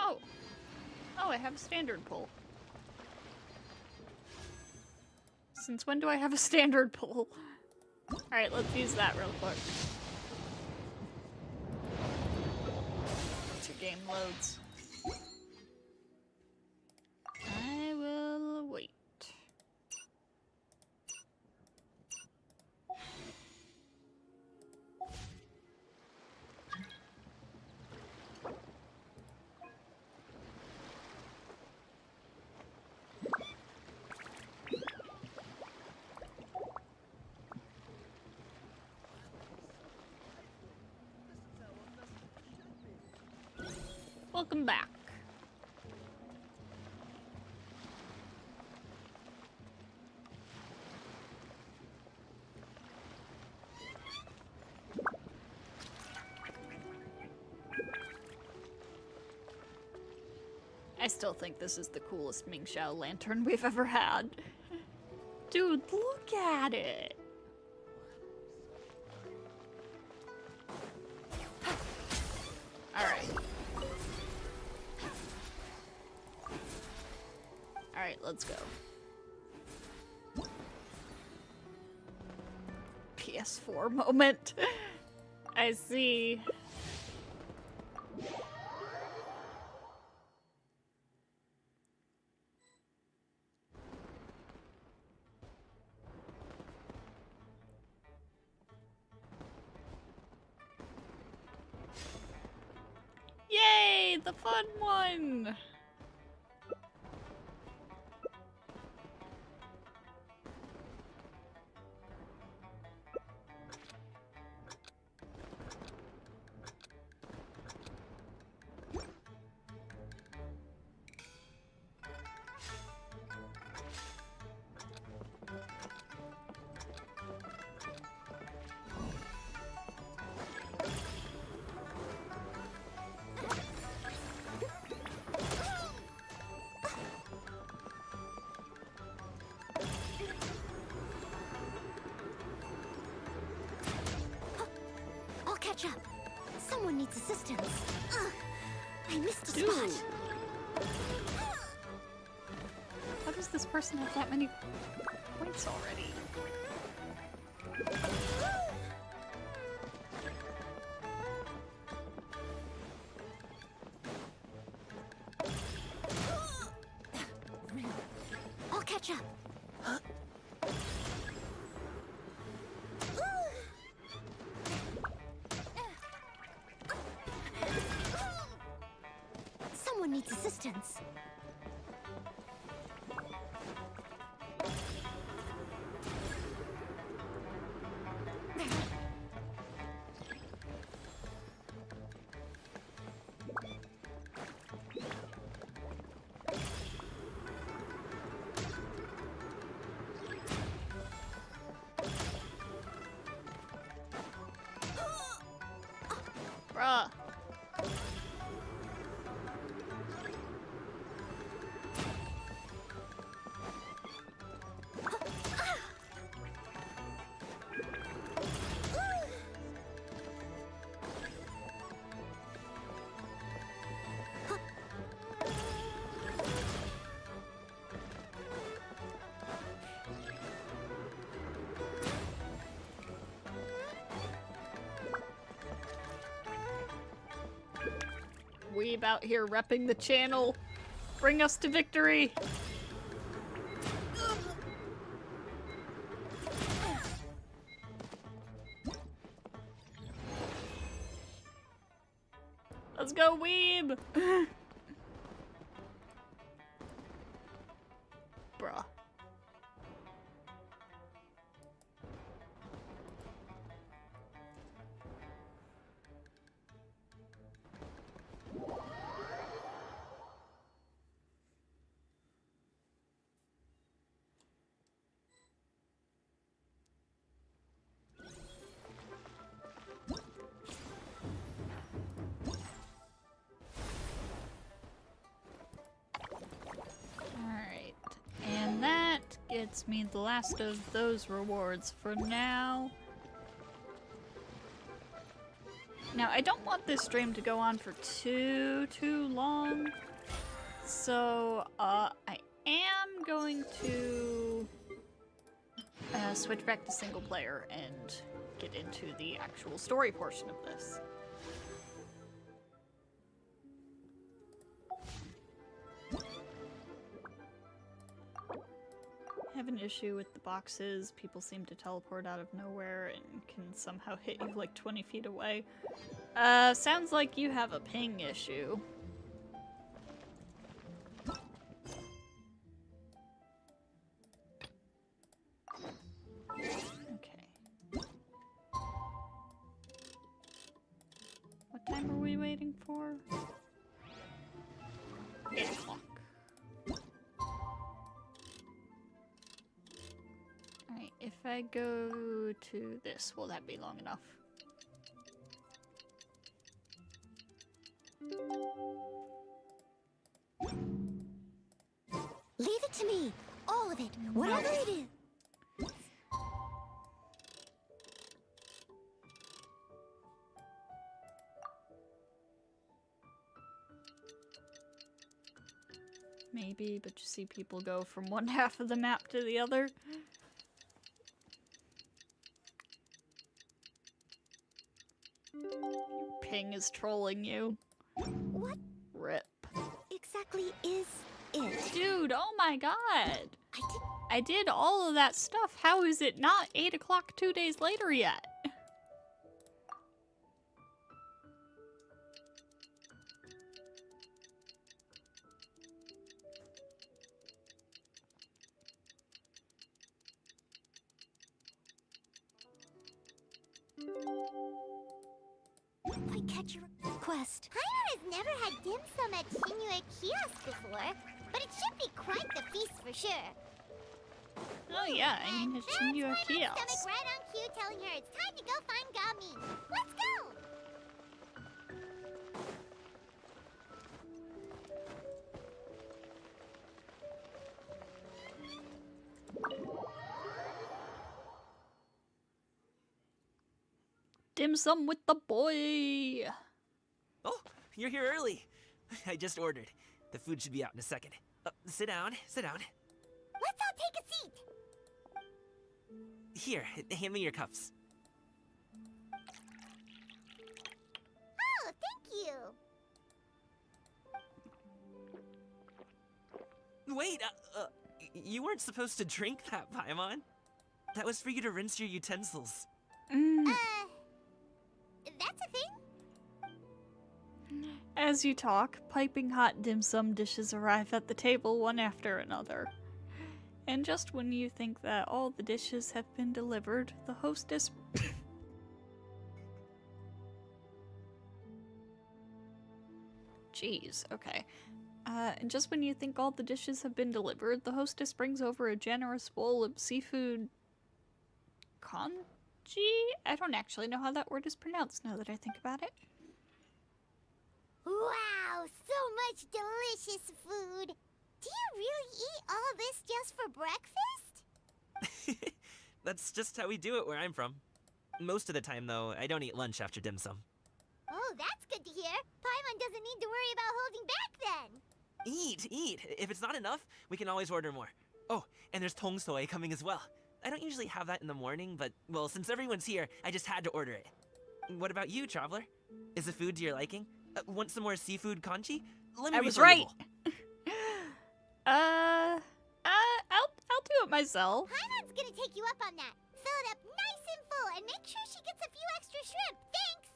Oh. Oh, I have a standard pull. Since when do I have a standard pull? Alright, let's use that real quick. Once your game loads. I will wait. Welcome back. I still think this is the coolest Mingxiao lantern we've ever had. Dude, look at it. Alright. Alright, let's go. PS4 moment. I see. Yay, the fun one! I'll catch up. Someone needs assistance. Ugh, I missed a Dude. spot. How does this person have that many points already? I'll catch up. Someone needs assistance. Bruh. weeb out here repping the channel. Bring us to victory. Let's go, weeb! Bruh. Alright, and that gets me the last of those rewards for now. Now, I don't want this stream to go on for too long, so I am going to switch back to single player and get into the actual story portion of this. I have an issue with the boxes. People seem to teleport out of nowhere and can somehow hit you like 20 feet away. Sounds like you have a ping issue. Okay. What time are we waiting for? 8 o'clock. Alright, if I go to this, will that be long enough? Leave it to me. All of it. Whatever it is. Maybe, but you see people go from one half of the map to the other. Your ping is trolling you. What Rip. exactly is it? Dude, oh my god! I did. I did all of that stuff. How is it not 8 o'clock 2 days later yet? I catch your request. Paimon has never had dim sum at Shinua Kiosk before, but it should be quite the feast for sure. Oh yeah, I mean, it's That's Shinua Paimon's Kiosk. stomach right on cue telling her it's time to go find Gamin. Let's go! Dim sum with the boy! Oh, you're here early. I just ordered. The food should be out in a second. Sit down, sit down. Let's all take a seat! Here, hand me your cups. Oh, thank you! Wait, you weren't supposed to drink that, Paimon. That was for you to rinse your utensils. That's a thing? As you talk, piping hot dim sum dishes arrive at the table one after another. And just when you think that all the dishes have been delivered, the hostess... Jeez, okay. And just when you think all the dishes have been delivered, the hostess brings over a generous bowl of seafood... congee? I don't actually know how that word is pronounced now that I think about it. Wow, so much delicious food! Do you really eat all this just for breakfast? That's just how we do it where I'm from. Most of the time, though, I don't eat lunch after dim sum. Oh, that's good to hear. Paimon doesn't need to worry about holding back then. Eat, eat. If it's not enough, we can always order more. Oh, and there's tong soy coming as well. I don't usually have that in the morning, but, well, since everyone's here, I just had to order it. What about you, Traveler? Is the food to your liking? Want some more seafood kanchi? Let me I refill was your right. bowl. I'll do it myself. Paimon's gonna take you up on that. Fill it up nice and full and make sure she gets a few extra shrimp. Thanks!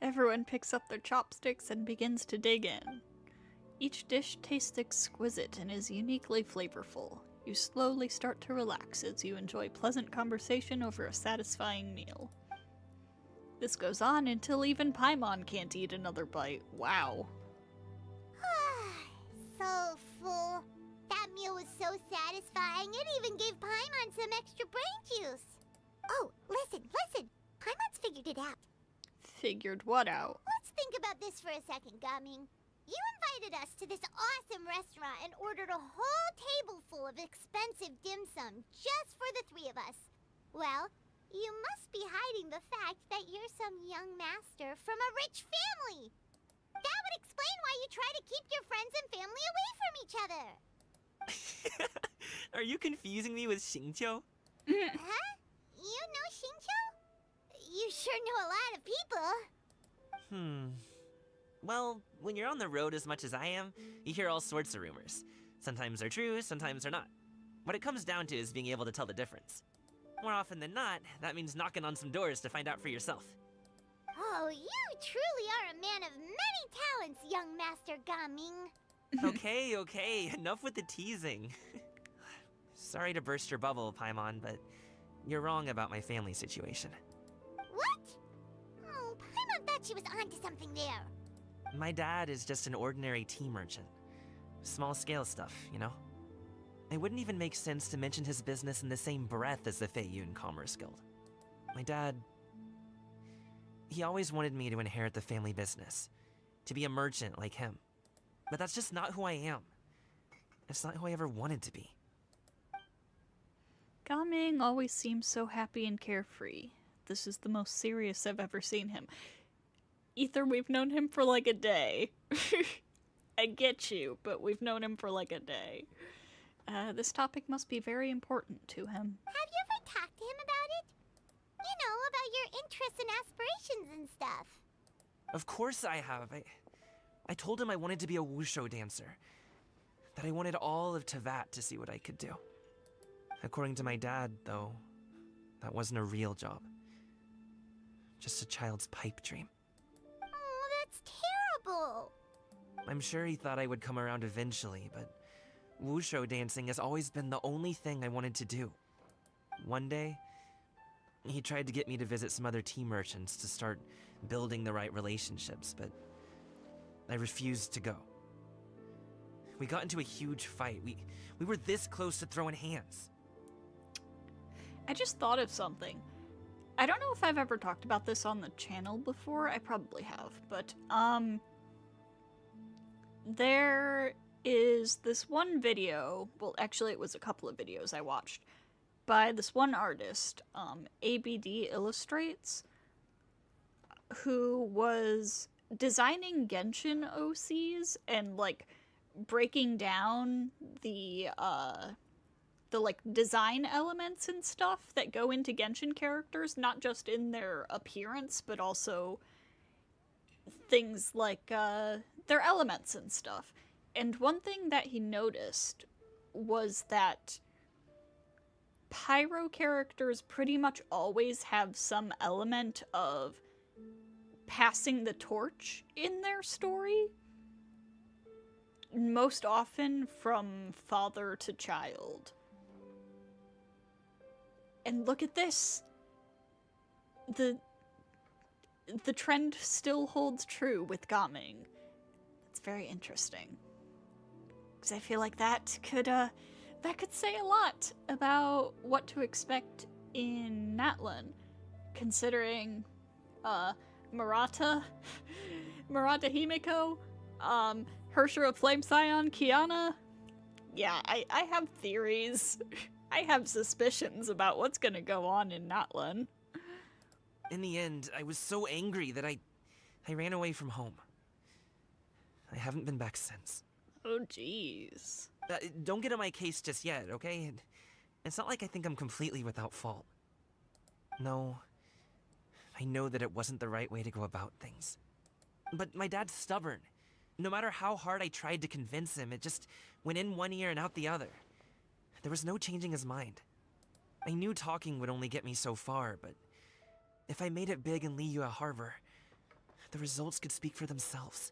Everyone picks up their chopsticks and begins to dig in. Each dish tastes exquisite and is uniquely flavorful. You slowly start to relax as you enjoy pleasant conversation over a satisfying meal. This goes on until even Paimon can't eat another bite. Wow. So full. That meal was so satisfying, it even gave Paimon some extra brain juice. Oh, listen. Paimon's figured it out. Figured what out? Let's think about this for a second, Gaming. You invited us to this awesome restaurant and ordered a whole table full of expensive dim sum just for the three of us. Well, you must be hiding the fact that you're some young master from a rich family. That would explain why you try to keep your friends and family away from each other. Are you confusing me with Xingqiu? Huh? You know Xingqiu? You sure know a lot of people. Well, when you're on the road as much as I am, you hear all sorts of rumors. Sometimes they're true, sometimes they're not. What it comes down to is being able to tell the difference. More often than not, that means knocking on some doors to find out for yourself. Oh, you truly are a man of many talents, young Master Gaming. Okay, enough with the teasing. Sorry to burst your bubble, Paimon, but you're wrong about my family situation. What? Oh, Paimon thought she was onto something there. My dad is just an ordinary tea merchant. Small scale stuff, you know? It wouldn't even make sense to mention his business in the same breath as the Feiyun Commerce Guild. My dad... he always wanted me to inherit the family business. To be a merchant like him. But that's just not who I am. It's not who I ever wanted to be. Gaming always seems so happy and carefree. This is the most serious I've ever seen him. Ether, we've known him for like a day. I get you, but we've known him for like a day. This topic must be very important to him. Have you ever talked to him about it? You know, about your interests and aspirations and stuff. Of course I have. I told him I wanted to be a wushu dancer. That I wanted all of Tevat to see what I could do. According to my dad, though, that wasn't a real job. Just a child's pipe dream. Oh, that's terrible. I'm sure he thought I would come around eventually, but wushu dancing has always been the only thing I wanted to do. One day, he tried to get me to visit some other tea merchants to start building the right relationships, but I refused to go. We got into a huge fight. We were this close to throwing hands. I just thought of something. I don't know if I've ever talked about this on the channel before. I probably have, but there is this one video, well actually it was a couple of videos I watched, by this one artist, ABD Illustrates, who was designing Genshin OCs and like breaking down the like design elements and stuff that go into Genshin characters, not just in their appearance, but also things like their elements and stuff. And one thing that he noticed was that Pyro characters pretty much always have some element of passing the torch in their story. Most often from father to child. And look at this. The trend still holds true with Gaming. That's very interesting. Because I feel like that could say a lot about what to expect in Natlan, considering Murata Himiko, Hersher of Flame Scion, Kiana. Yeah, I have theories. I have suspicions about what's gonna go on in Natlan. In the end, I was so angry that I ran away from home. I haven't been back since. Oh, jeez. Don't get on my case just yet, okay? It's not like I think I'm completely without fault. No, I know that it wasn't the right way to go about things. But my dad's stubborn. No matter how hard I tried to convince him, it just went in one ear and out the other. There was no changing his mind. I knew talking would only get me so far, but if I made it big in Liyue Harbor, the results could speak for themselves.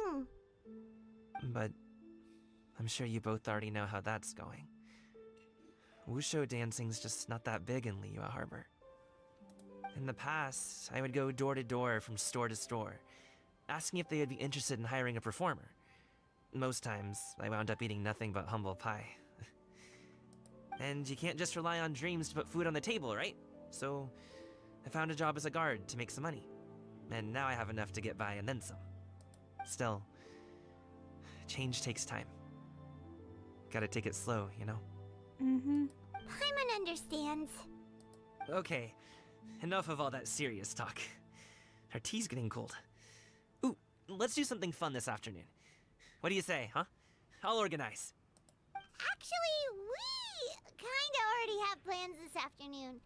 Gaming. But I'm sure you both already know how that's going. Wushu dancing's just not that big in Liyue Harbor. In the past, I would go door to door from store to store, asking if they would be interested in hiring a performer. Most times, I wound up eating nothing but humble pie. And you can't just rely on dreams to put food on the table, right? So, I found a job as a guard to make some money. And now I have enough to get by and then some. Still, change takes time. Gotta take it slow, you know? Mm-hmm. Paimon understands. Okay, enough of all that serious talk. Our tea's getting cold. Ooh, let's do something fun this afternoon. What do you say, huh? I'll organize. Actually, we kinda already have plans this afternoon.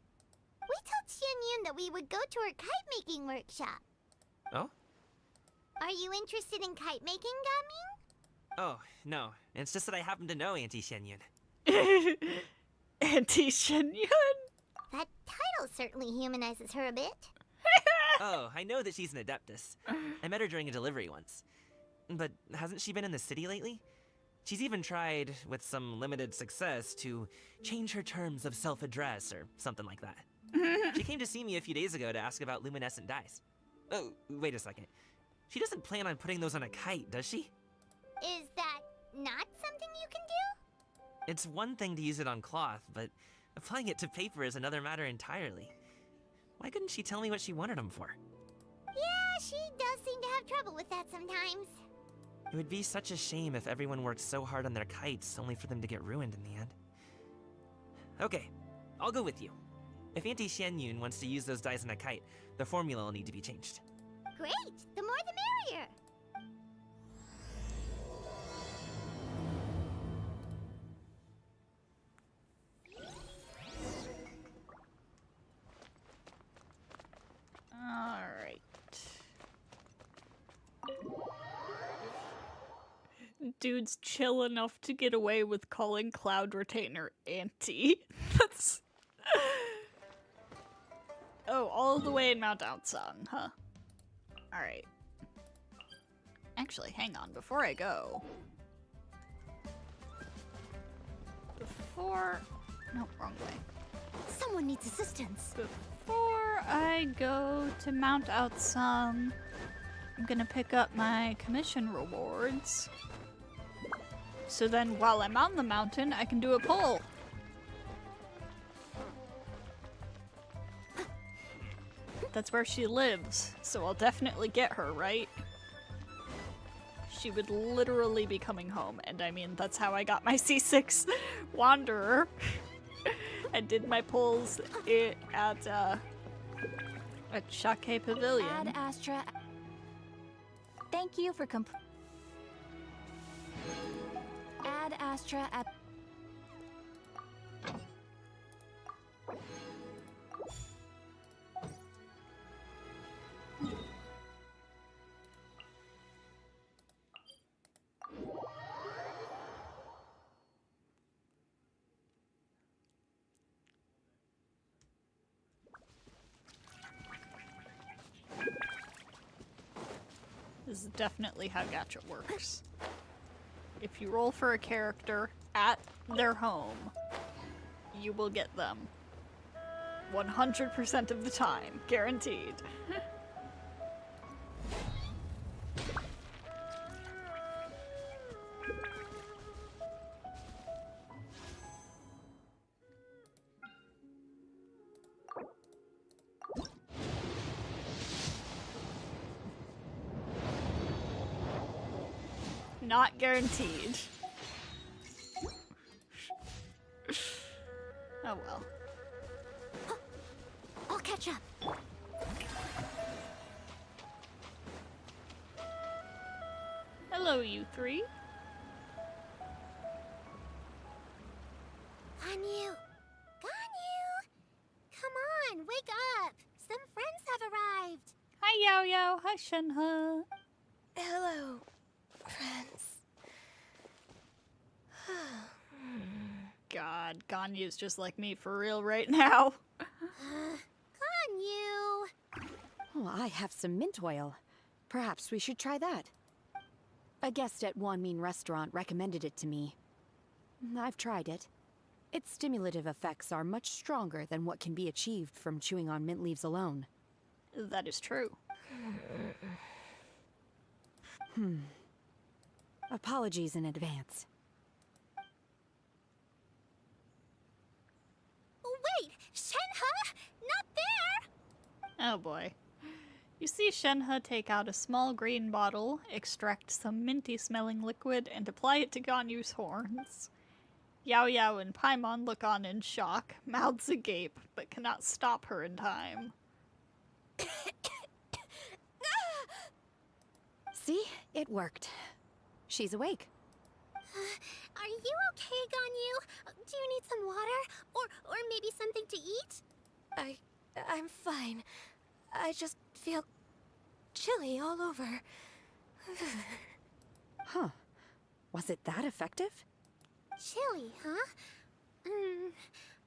We told Xianyun that we would go to her kite-making workshop. Oh? Are you interested in kite-making, Gaming? Oh, no. It's just that I happen to know Auntie Xianyun. Auntie Shenyun? That title certainly humanizes her a bit. Oh, I know that she's an adeptus. I met her during a delivery once. But hasn't she been in the city lately? She's even tried, with some limited success, to change her terms of self-address or something like that. She came to see me a few days ago to ask about luminescent dyes. Oh, wait a second. She doesn't plan on putting those on a kite, does she? Is that not something you can do? It's one thing to use it on cloth, but applying it to paper is another matter entirely. Why couldn't she tell me what she wanted them for? Yeah, she does seem to have trouble with that sometimes. It would be such a shame if everyone worked so hard on their kites only for them to get ruined in the end. Okay, I'll go with you. If Auntie Xianyun wants to use those dyes on a kite, the formula will need to be changed. Great! The more the merrier! Alright. Dude's chill enough to get away with calling Cloud Retainer Auntie. That's... Oh, all the way in Mount Outsung, huh? Alright. Actually, hang on, before I go... No, wrong way. Someone needs assistance. Before I go to Mount Outsung, I'm gonna pick up my commission rewards. So then while I'm on the mountain, I can do a pull. That's where she lives, so I'll definitely get her, right? She would literally be coming home, and I mean, that's how I got my C6 Wanderer. I did my pulls at Shake Pavilion. Ad Astra. Thank you for Ad Astra at. This is definitely how gacha works. If you roll for a character at their home, you will get them. 100% of the time, guaranteed. Not guaranteed. Oh well. I'll catch up. Hello, you three. Ganyu! Ganyu! Come on, wake up! Some friends have arrived! Hi, Yao Yao. Hi, Shenhe. Hello, friends. God, Ganyu's just like me for real right now. On you. Oh, I have some mint oil. Perhaps we should try that. A guest at Wanmin Restaurant recommended it to me. I've tried it. Its stimulative effects are much stronger than what can be achieved from chewing on mint leaves alone. That is true. Apologies in advance. Wait, Shenhe? Not there! Oh boy. You see Shenhe take out a small green bottle, extract some minty smelling liquid, and apply it to Ganyu's horns. Yao Yao and Paimon look on in shock, mouths agape, but cannot stop her in time. See? It worked. She's awake. Are you okay, Ganyu? Do you need some water? Or maybe something to eat? I'm fine. I just feel chilly all over. Huh. Was it that effective? Chilly, huh?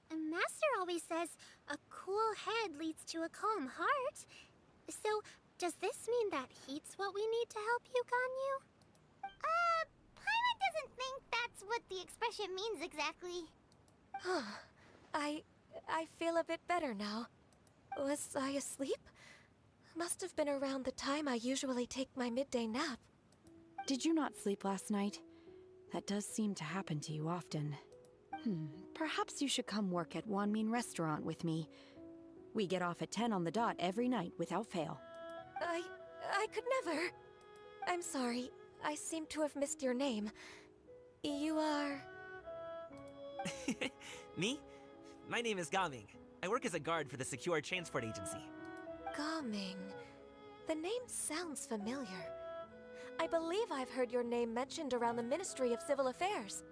Master always says a cool head leads to a calm heart. So, does this mean that heat's what we need to help you, Ganyu? Paimon doesn't think that's what the expression means exactly. I feel a bit better now. Was I asleep? Must have been around the time I usually take my midday nap. Did you not sleep last night? That does seem to happen to you often. Perhaps you should come work at Wanmin Restaurant with me. We get off at 10 on the dot every night without fail. I could never. I'm sorry. I seem to have missed your name. You are... Me? My name is Gaming. I work as a guard for the Secure Transport Agency. Gaming. The name sounds familiar. I believe I've heard your name mentioned around the Ministry of Civil Affairs.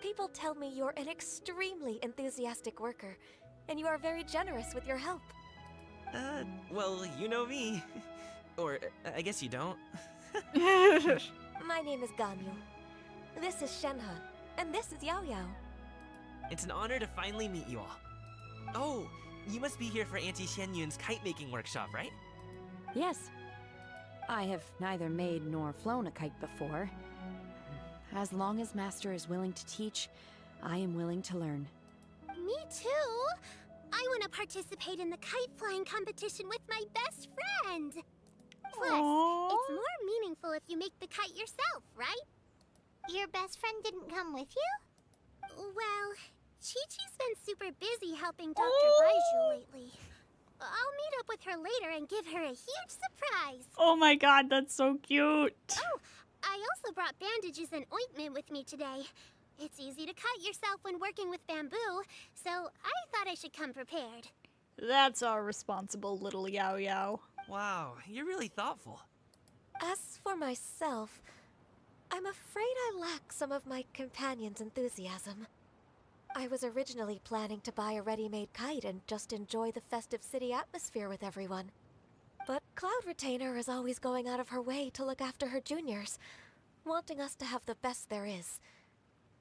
People tell me you're an extremely enthusiastic worker, and you are very generous with your help. Well, you know me. Or, I guess you don't. My name is Ganyu. This is Shenhe, and this is Yao Yao. It's an honor to finally meet you all. Oh, you must be here for Auntie Xianyun's kite-making workshop, right? Yes. I have neither made nor flown a kite before. As long as Master is willing to teach, I am willing to learn. Me too! I want to participate in the kite flying competition with my best friend! Plus, it's more meaningful if you make the kite yourself, right? Your best friend didn't come with you? Well, Chi-Chi's been super busy helping Dr. Baiju lately. I'll meet up with her later and give her a huge surprise. Oh my god, that's so cute. Oh, I also brought bandages and ointment with me today. It's easy to cut yourself when working with bamboo, so I thought I should come prepared. That's our responsible little Yao Yao. Wow, you're really thoughtful. As for myself, I'm afraid I lack some of my companion's enthusiasm. I was originally planning to buy a ready-made kite and just enjoy the festive city atmosphere with everyone. But Cloud Retainer is always going out of her way to look after her juniors, wanting us to have the best there is.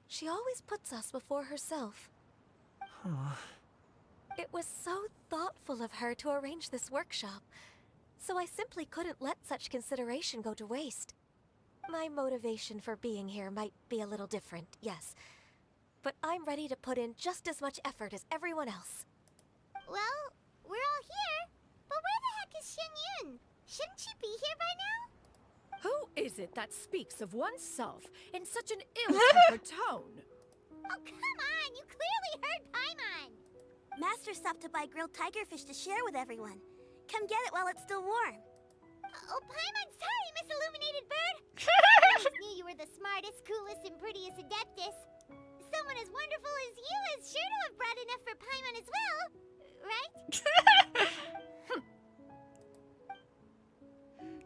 She always puts us before herself. It was so thoughtful of her to arrange this workshop, so I simply couldn't let such consideration go to waste. My motivation for being here might be a little different, yes, but I'm ready to put in just as much effort as everyone else. Well, we're all here, but where the heck is Xianyun? Shouldn't she be here by now? Who is it that speaks of oneself in such an ill-tempered tone? Oh, come on! You clearly heard Paimon! Master stopped to buy grilled tigerfish to share with everyone. Come get it while it's still warm. Oh, Paimon, sorry, Miss Illuminated Bird! I always knew you were the smartest, coolest, and prettiest Adeptus. Someone as wonderful as you is sure to have brought enough for Paimon as well, right?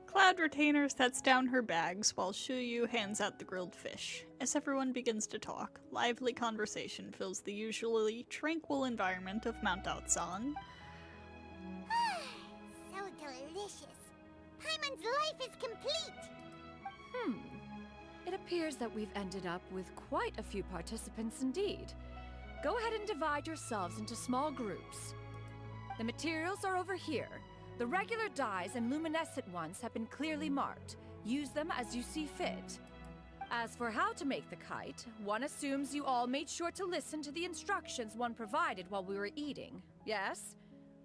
Cloud Retainer sets down her bags while Shuyu hands out the grilled fish. As everyone begins to talk, lively conversation fills the usually tranquil environment of Mount Aotsang. So delicious. one's life is complete! It appears that we've ended up with quite a few participants indeed. Go ahead and divide yourselves into small groups. The materials are over here. The regular dyes and luminescent ones have been clearly marked. Use them as you see fit. As for how to make the kite, one assumes you all made sure to listen to the instructions one provided while we were eating. Yes?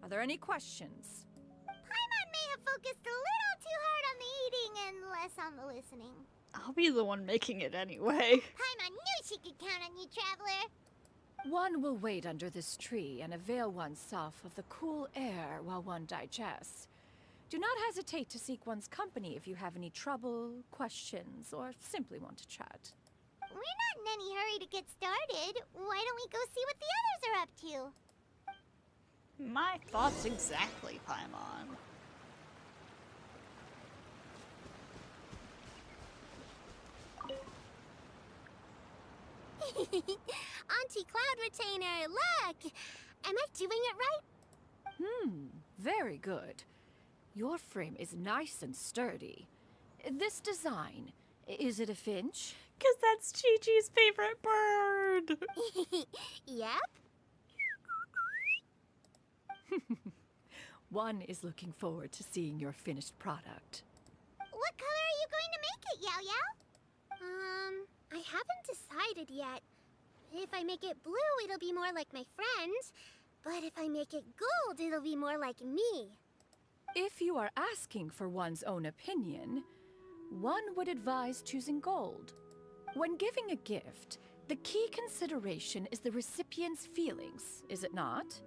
Are there any questions? Paimon may have focused a little too hard on the eating and less on the listening. I'll be the one making it anyway. Paimon knew she could count on you, Traveler. One will wait under this tree and avail oneself of the cool air while one digests. Do not hesitate to seek one's company if you have any trouble, questions, or simply want to chat. We're not in any hurry to get started. Why don't we go see what the others are up to? My thoughts exactly, Paimon. Auntie Cloud Retainer, look! Am I doing it right? Very good. Your frame is nice and sturdy. This design, is it a finch? Because that's Chi-Chi's favorite bird! Yep. One is looking forward to seeing your finished product. What color are you going to make it, Yao Yao? I haven't decided yet. If I make it blue, it'll be more like my friends. But if I make it gold, it'll be more like me. If you are asking for one's own opinion, one would advise choosing gold. When giving a gift, the key consideration is the recipient's feelings, is it not?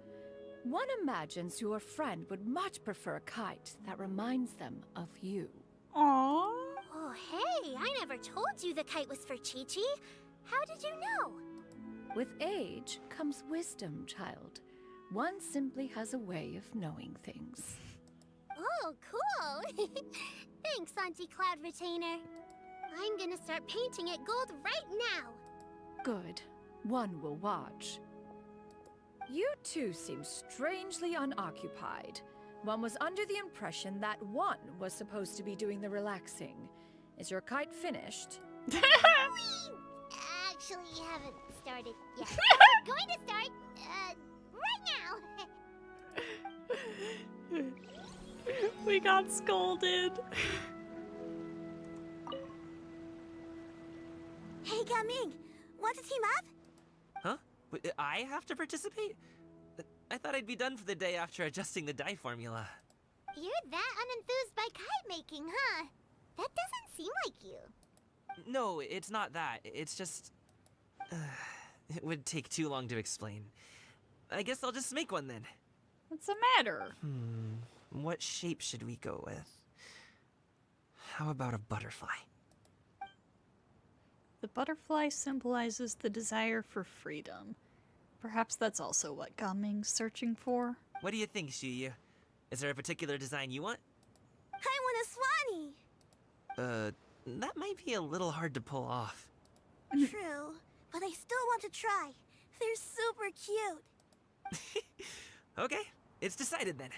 One imagines your friend would much prefer a kite that reminds them of you. Aww. Oh, hey, I never told you the kite was for Chi-Chi. How did you know? With age comes wisdom, child. One simply has a way of knowing things. Oh, cool. Thanks, Auntie Cloud Retainer. I'm gonna start painting it gold right now. Good. One will watch. You two seem strangely unoccupied. One was under the impression that one was supposed to be doing the relaxing. Is your kite finished? We actually haven't started yet. We're going to start, right now. We got scolded. Hey, Gaming! Want to team up? Huh? I have to participate? I thought I'd be done for the day after adjusting the dye formula. You're that unenthused by kite making, huh? That doesn't seem like you. No, it's not that. It's just... it would take too long to explain. I guess I'll just make one then. What's the matter? What shape should we go with? How about a butterfly? The butterfly symbolizes the desire for freedom. Perhaps that's also what Gaming's searching for. What do you think, Shuyu? Is there a particular design you want? I want a swanee! That might be a little hard to pull off. True, but I still want to try. They're super cute. Okay, it's decided then.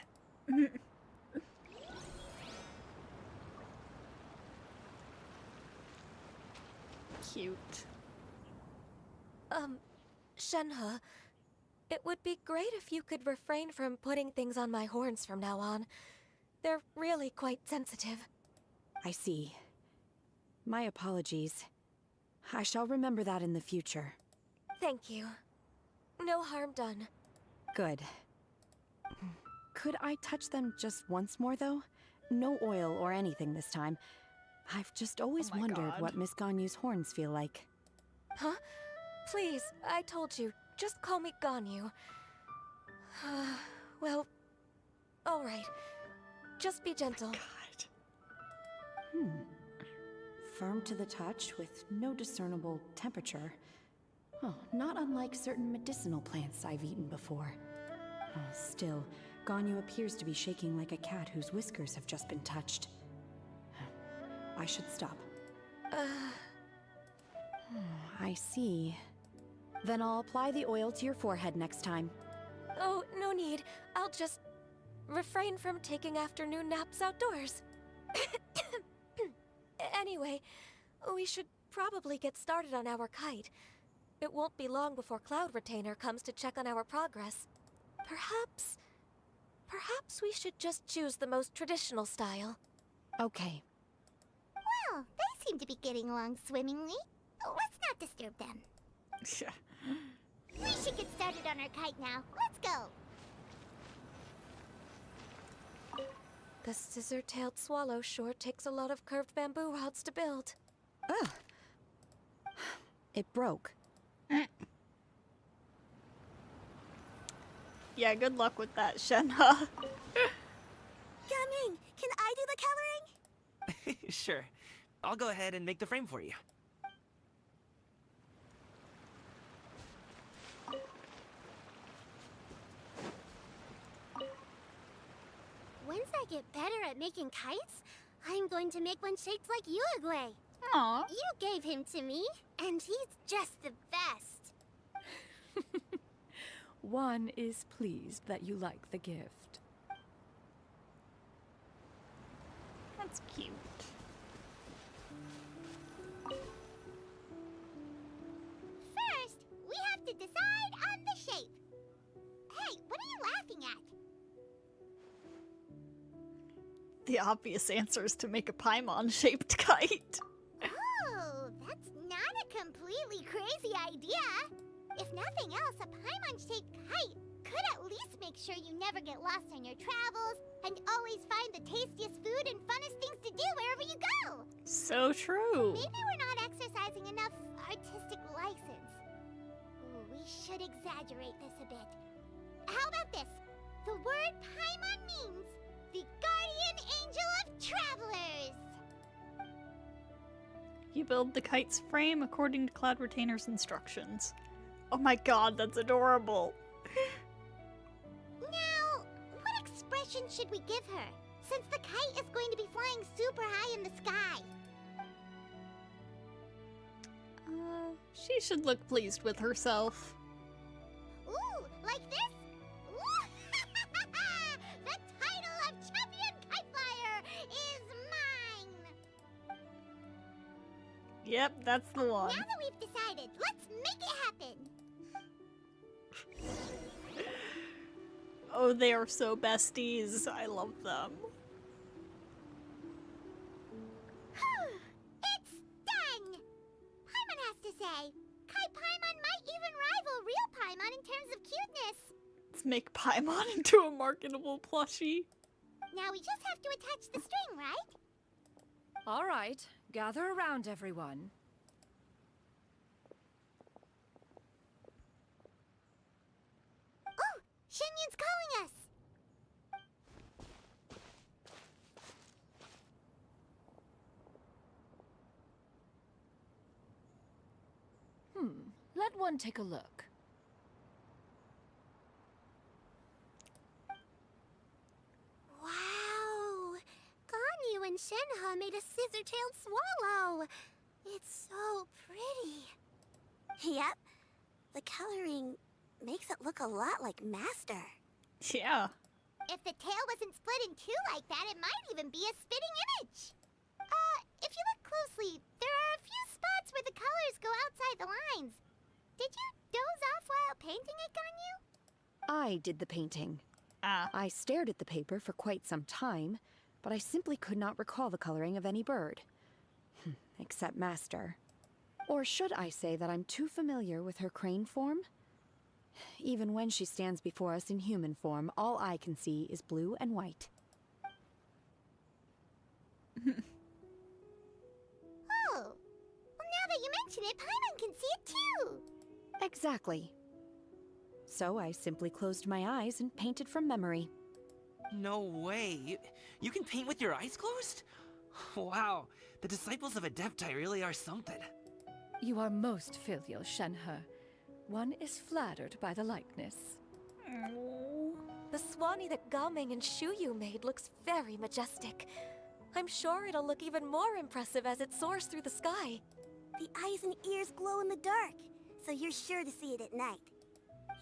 Cute. Shenhe, it would be great if you could refrain from putting things on my horns from now on. They're really quite sensitive. I see. My apologies. I shall remember that in the future. Thank you. No harm done. Good. Could I touch them just once more, though? No oil or anything this time. I've just always Oh my wondered God. what Miss Ganyu's horns feel like. Huh? Please, I told you. Just call me Ganyu. Well, all right. Just be gentle. God. Firm to the touch with no discernible temperature. Oh, not unlike certain medicinal plants I've eaten before. Oh, still, Ganyu appears to be shaking like a cat whose whiskers have just been touched. I should stop. I see. Then I'll apply the oil to your forehead next time. Oh, no need. I'll just refrain from taking afternoon naps outdoors. Anyway, we should probably get started on our kite. It won't be long before Cloud Retainer comes to check on our progress. Perhaps we should just choose the most traditional style. Okay. Well, they seem to be getting along swimmingly. Let's not disturb them. We should get started on our kite now. Let's go. The scissor-tailed swallow sure takes a lot of curved bamboo rods to build. Ugh. It broke. Yeah, good luck with that, Shenhe. Gaming, can I do the coloring? Sure. I'll go ahead and make the frame for you. Once I get better at making kites, I'm going to make one shaped like Uruguay. Aw. You gave him to me, and he's just the best. One is pleased that you like the gift. That's cute. First, we have to decide on the shape. Hey, what are you laughing at? The obvious answer is to make a Paimon-shaped kite. Oh, that's not a completely crazy idea. If nothing else, a Paimon-shaped kite could at least make sure you never get lost on your travels and always find the tastiest food and funnest things to do wherever you go. So true. Maybe we're not exercising enough artistic license. Ooh, we should exaggerate this a bit. How about this? The word Paimon means the guardian angel of travelers. You build the kite's frame according to Cloud Retainer's instructions. Oh my god, that's adorable. Now, what expression should we give her? Since the kite is going to be flying super high in the sky. She should look pleased with herself. Ooh, like this? Ooh. The title of Champion Kite Flyer is mine! Yep, that's the one. Now that we've decided, let's make it happen! Oh, they are so besties. I love them. It's done! Paimon has to say, Kai Paimon might even rival real Paimon in terms of cuteness. Let's make Paimon into a marketable plushie. Now we just have to attach the string, right? All right, gather around, everyone. Oh, Shenyun's calling us! Let one take a look. Wow! Ganyu and Shenhe made a scissor-tailed swallow! It's so pretty. Yep. The coloring makes it look a lot like Master. Yeah. If the tail wasn't split in two like that, it might even be a spitting image. If you look closely, there are a few spots where the colors go outside the lines. Did you doze off while painting it, Ganyu? I did the painting. I stared at the paper for quite some time, but I simply could not recall the coloring of any bird. Except Master. Or should I say that I'm too familiar with her crane form? Even when she stands before us in human form, all I can see is blue and white. Oh, well, now that you mention it, Paimon can see it too. Exactly. So I simply closed my eyes and painted from memory. No way. You can paint with your eyes closed? Wow, the disciples of Adepti really are something. You are most filial, Shenhe. One is flattered by the likeness. The Swanee that Gaming and Shuyu made looks very majestic. I'm sure it'll look even more impressive as it soars through the sky. The eyes and ears glow in the dark, so you're sure to see it at night.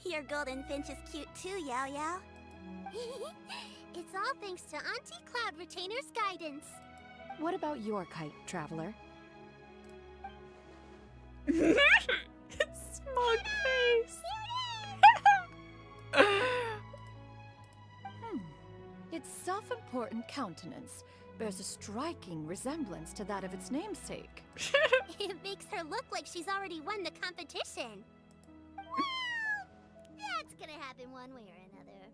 Your golden finch is cute too, Yao Yao. It's all thanks to Auntie Cloud Retainer's guidance. What about your kite, traveler? Smug face. Its self-important countenance bears a striking resemblance to that of its namesake. It makes her look like she's already won the competition. Well, that's gonna happen one way or another.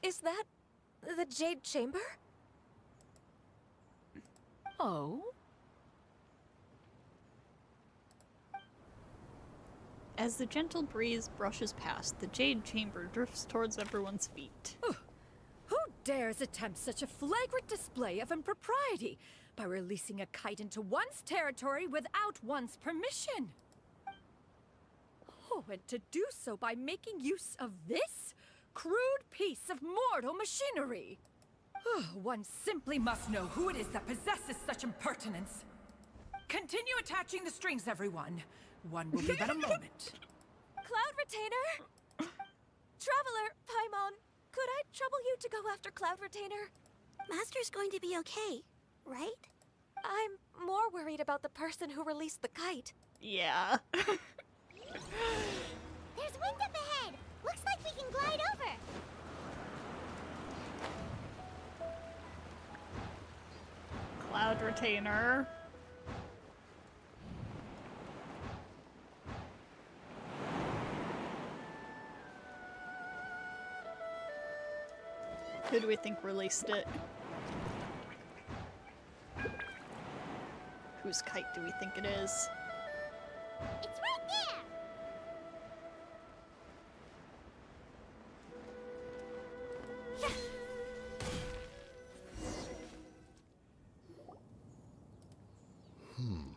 Is that the Jade Chamber? Oh? As the gentle breeze brushes past, the Jade Chamber drifts towards everyone's feet. Who dares attempt such a flagrant display of impropriety by releasing a kite into one's territory without one's permission? Oh, and to do so by making use of this crude piece of mortal machinery. One simply must know who it is that possesses such impertinence. Continue attaching the strings, everyone. One will leave in a moment. Cloud Retainer? Traveler, Paimon, could I trouble you to go after Cloud Retainer? Master's going to be okay, right? I'm more worried about the person who released the kite. Yeah. There's wind up ahead. Looks like we can glide over. Cloud Retainer. Who do we think released it? Whose kite do we think it is? It's right there.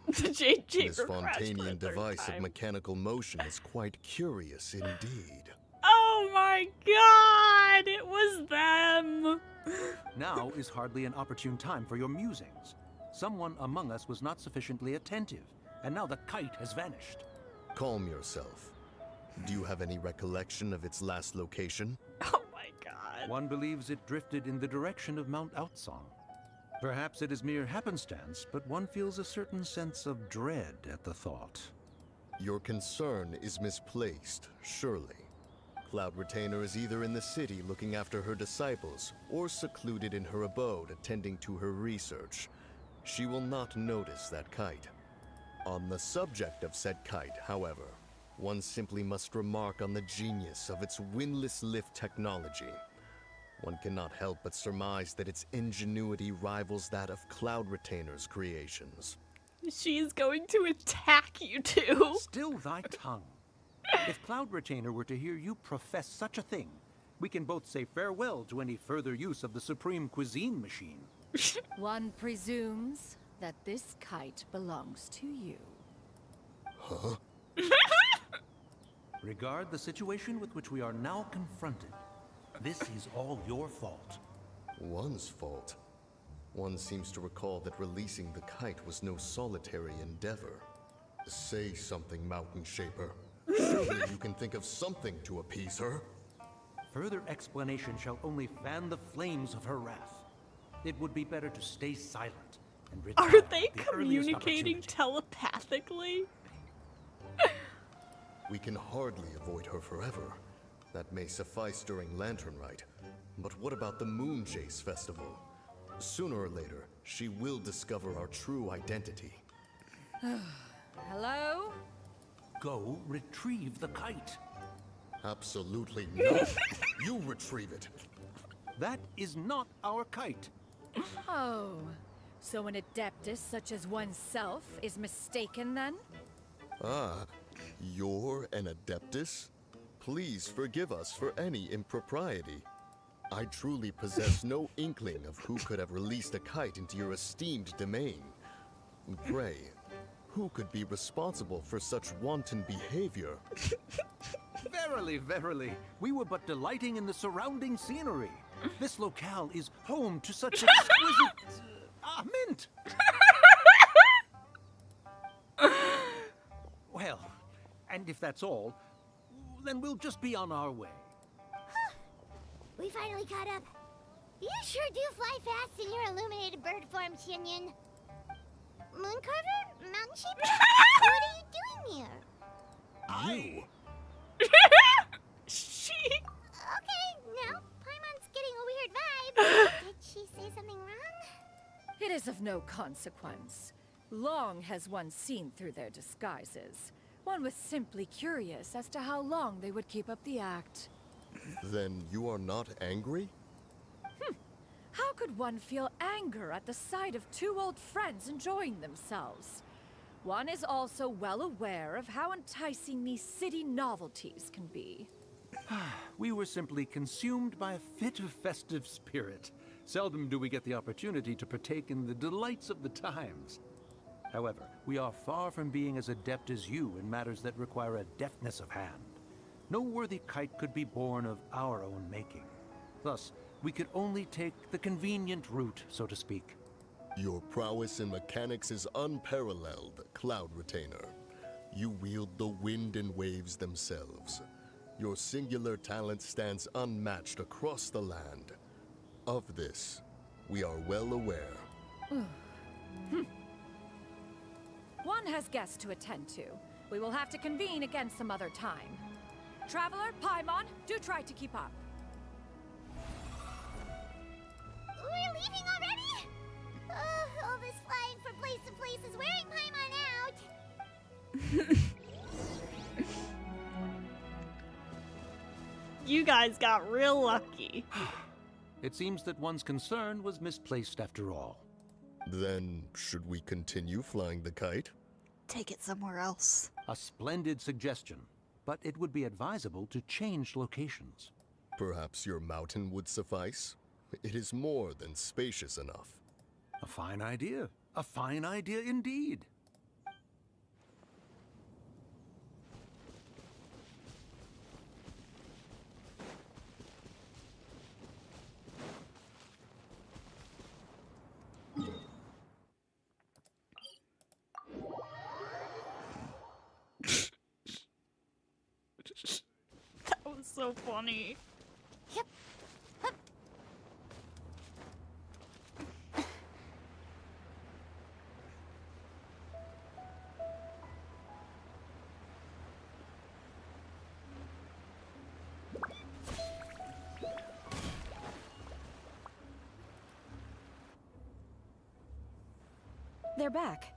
The Jade Chamber This crashed for a Fontanian third device of time. mechanical motion is quite curious indeed. Oh my god! It was them! Now is hardly an opportune time for your musings. Someone among us was not sufficiently attentive, and now the kite has vanished. Calm yourself. Do you have any recollection of its last location? Oh my god. One believes it drifted in the direction of Mount Outsong. Perhaps it is mere happenstance, but one feels a certain sense of dread at the thought. Your concern is misplaced, surely. Cloud Retainer is either in the city looking after her disciples, or secluded in her abode attending to her research. She will not notice that kite. On the subject of said kite, however, one simply must remark on the genius of its windless lift technology. One cannot help but surmise that its ingenuity rivals that of Cloud Retainer's creations. She's going to attack you two. Still thy tongue. If Cloud Retainer were to hear you profess such a thing, we can both say farewell to any further use of the Supreme Cuisine Machine. One presumes that this kite belongs to you. Huh? Regard the situation with which we are now confronted. This is all your fault. One's fault. One seems to recall that releasing the kite was no solitary endeavor. Say something, Mountain Shaper. Surely you can think of something to appease her. Further explanation shall only fan the flames of her wrath. It would be better to stay silent and retire Are they at the earliest communicating opportunity. telepathically? We can hardly avoid her forever. That may suffice during Lantern Rite. But what about the Moon Chase Festival? Sooner or later, she will discover our true identity. Hello? Go retrieve the kite. Absolutely not. You retrieve it. That is not our kite. Oh, so an adeptus such as oneself is mistaken then? Ah, you're an Adeptus? Please forgive us for any impropriety. I truly possess no inkling of who could have released a kite into your esteemed domain. Pray, who could be responsible for such wanton behavior? Verily, verily, we were but delighting in the surrounding scenery. This locale is home to such exquisite... mint! Well, and if that's all, then we'll just be on our way. We finally caught up. You sure do fly fast in your illuminated bird form, Chinyan. Mooncarver? Mountain Shaper? What are you doing here? She. Okay, now Paimon's getting a weird vibe. Did she say something wrong? It is of no consequence. Long has one seen through their disguises. One was simply curious as to how long they would keep up the act. Then you are not angry? How could one feel anger at the sight of two old friends enjoying themselves? One is also well aware of how enticing these city novelties can be. We were simply consumed by a fit of festive spirit. Seldom do we get the opportunity to partake in the delights of the times. However, we are far from being as adept as you in matters that require a deftness of hand. No worthy kite could be born of our own making. Thus, we could only take the convenient route, so to speak. Your prowess in mechanics is unparalleled, Cloud Retainer. You wield the wind and waves themselves. Your singular talent stands unmatched across the land. Of this, we are well aware. One has guests to attend to. We will have to convene again some other time. Traveler, Paimon, do try to keep up. We're leaving already? All this flying from place to place is wearing Paimon out. You guys got real lucky. It seems that one's concern was misplaced after all. Then, should we continue flying the kite? Take it somewhere else. A splendid suggestion, but it would be advisable to change locations. Perhaps your mountain would suffice? It is more than spacious enough. A fine idea. A fine idea indeed. That was so funny. Yep. Hup. They're back.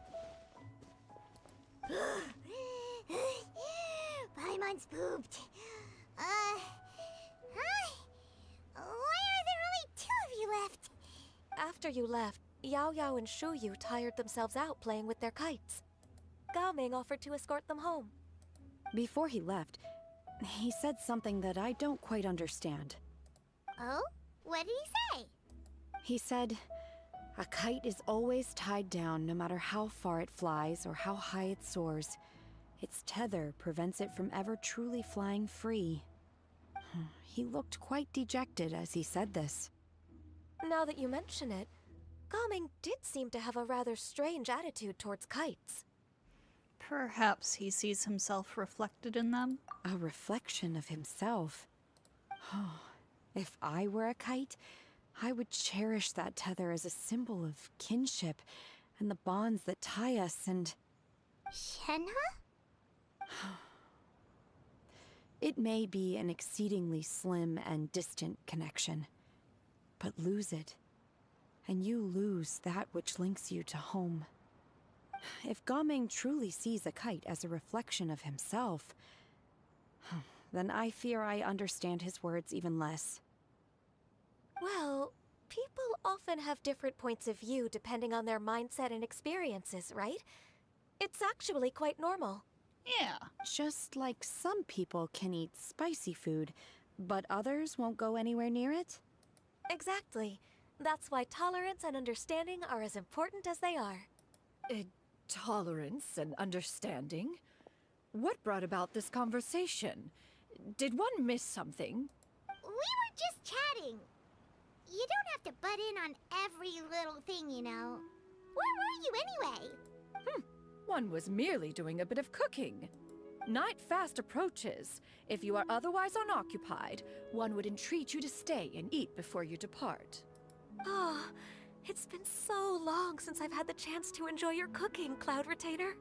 Paimon's pooped. Hi. Why are there only two of you left? After you left, Yao Yao and Shu Yu tired themselves out playing with their kites. Gao Ming offered to escort them home. Before he left, he said something that I don't quite understand. Oh? What did he say? He said, a kite is always tied down no matter how far it flies or how high it soars. Its tether prevents it from ever truly flying free. He looked quite dejected as he said this. Now that you mention it, Gao Ming did seem to have a rather strange attitude towards kites. Perhaps he sees himself reflected in them. A reflection of himself. If I were a kite, I would cherish that tether as a symbol of kinship and the bonds that tie us and... Shenhe? It may be an exceedingly slim and distant connection, but lose it, and you lose that which links you to home. If Gao Ming truly sees a kite as a reflection of himself, then I fear I understand his words even less. Well, people often have different points of view depending on their mindset and experiences, right? It's actually quite normal. Yeah. Just like some people can eat spicy food, but others won't go anywhere near it? Exactly. That's why tolerance and understanding are as important as they are. Tolerance and understanding? What brought about this conversation? Did one miss something? We were just chatting. You don't have to butt in on every little thing, you know. Where were you anyway? One was merely doing a bit of cooking. Night fast approaches. If you are otherwise unoccupied, one would entreat you to stay and eat before you depart. Oh, it's been so long since I've had the chance to enjoy your cooking, Cloud Retainer.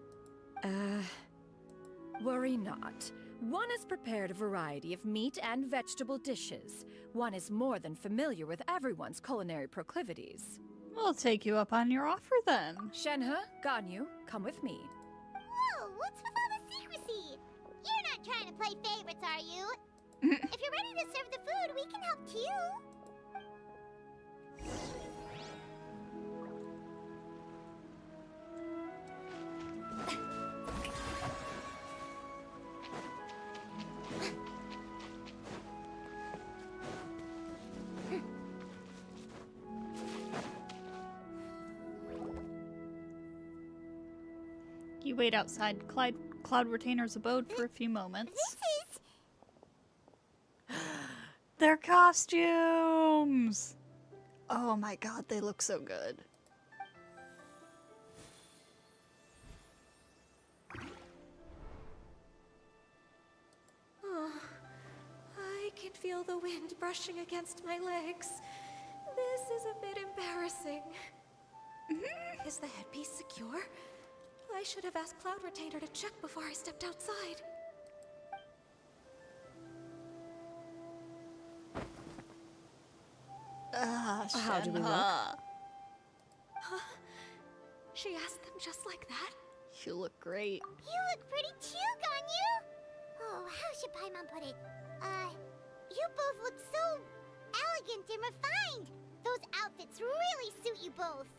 Worry not. One has prepared a variety of meat and vegetable dishes. One is more than familiar with everyone's culinary proclivities. We'll take you up on your offer then. Shenhe, Ganyu, come with me. Whoa, what's with all the secrecy? You're not trying to play favorites, are you? If you're ready to serve the food, we can help too. You wait outside Cloud Retainer's abode for a few moments. This is... Their costumes! Oh my god, they look so good. Oh, I can feel the wind brushing against my legs. This is a bit embarrassing. Is the headpiece secure? I should have asked Cloud Retainer to check before I stepped outside. How do we look? Shenhe. She asked them just like that? You look great. You look pretty too, Ganyu. Oh, how should Paimon put it? You both look so elegant and refined. Those outfits really suit you both.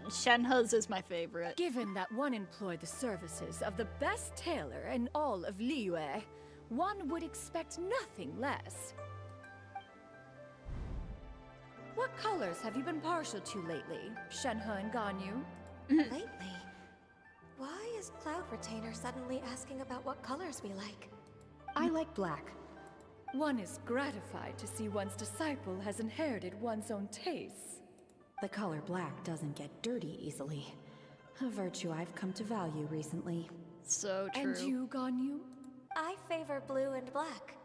Shenhe's is my favorite. Given that one employed the services of the best tailor in all of Liyue, one would expect nothing less. What colors have you been partial to lately, Shenhe and Ganyu? Lately? Why is Cloud Retainer suddenly asking about what colors we like? I like black. One is gratified to see one's disciple has inherited one's own tastes. The color black doesn't get dirty easily. A virtue I've come to value recently. So true. And you, Ganyu? I favor blue and black.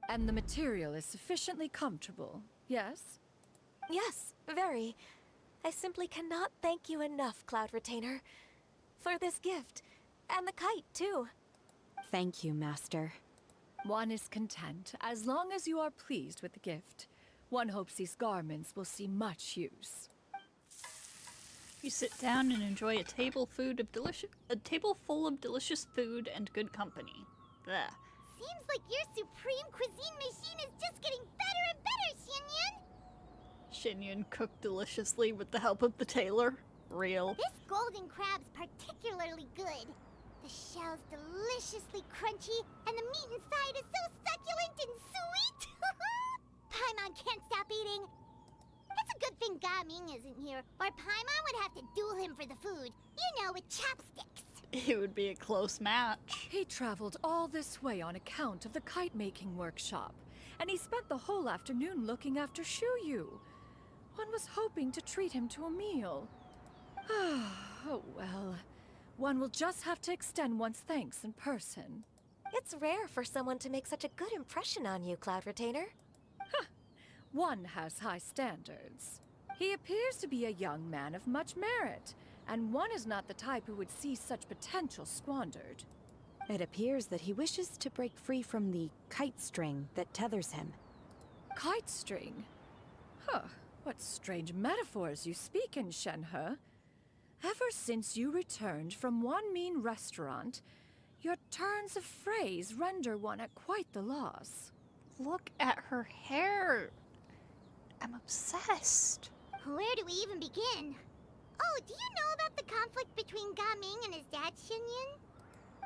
And the material is sufficiently comfortable, yes? Yes, very. I simply cannot thank you enough, Cloud Retainer, for this gift. And the kite, too. Thank you, Master. One is content, as long as you are pleased with the gift. One hopes these garments will see much use. You sit down and enjoy a table full of delicious food and good company. Blech. Seems like your supreme cuisine machine is just getting better and better, Xinyun. Xinyun cooked deliciously with the help of the tailor. Real. This golden crab's particularly good. The shell's deliciously crunchy, and the meat inside is so succulent and sweet. Paimon can't stop eating. It's a good thing Gaming isn't here, or Paimon would have to duel him for the food. You know, with chopsticks. It would be a close match. He traveled all this way on account of the kite-making workshop, and he spent the whole afternoon looking after Shuyu. One was hoping to treat him to a meal. Oh well. One will just have to extend one's thanks in person. It's rare for someone to make such a good impression on you, Cloud Retainer. One has high standards. He appears to be a young man of much merit, and one is not the type who would see such potential squandered. It appears that he wishes to break free from the kite string that tethers him. Kite string? Huh, what strange metaphors you speak in, Shenhe. Ever since you returned from one mean restaurant, your turns of phrase render one at quite the loss. Look at her hair. I'm obsessed. Where do we even begin? Oh, do you know about the conflict between Gaming and his dad, Xinyun?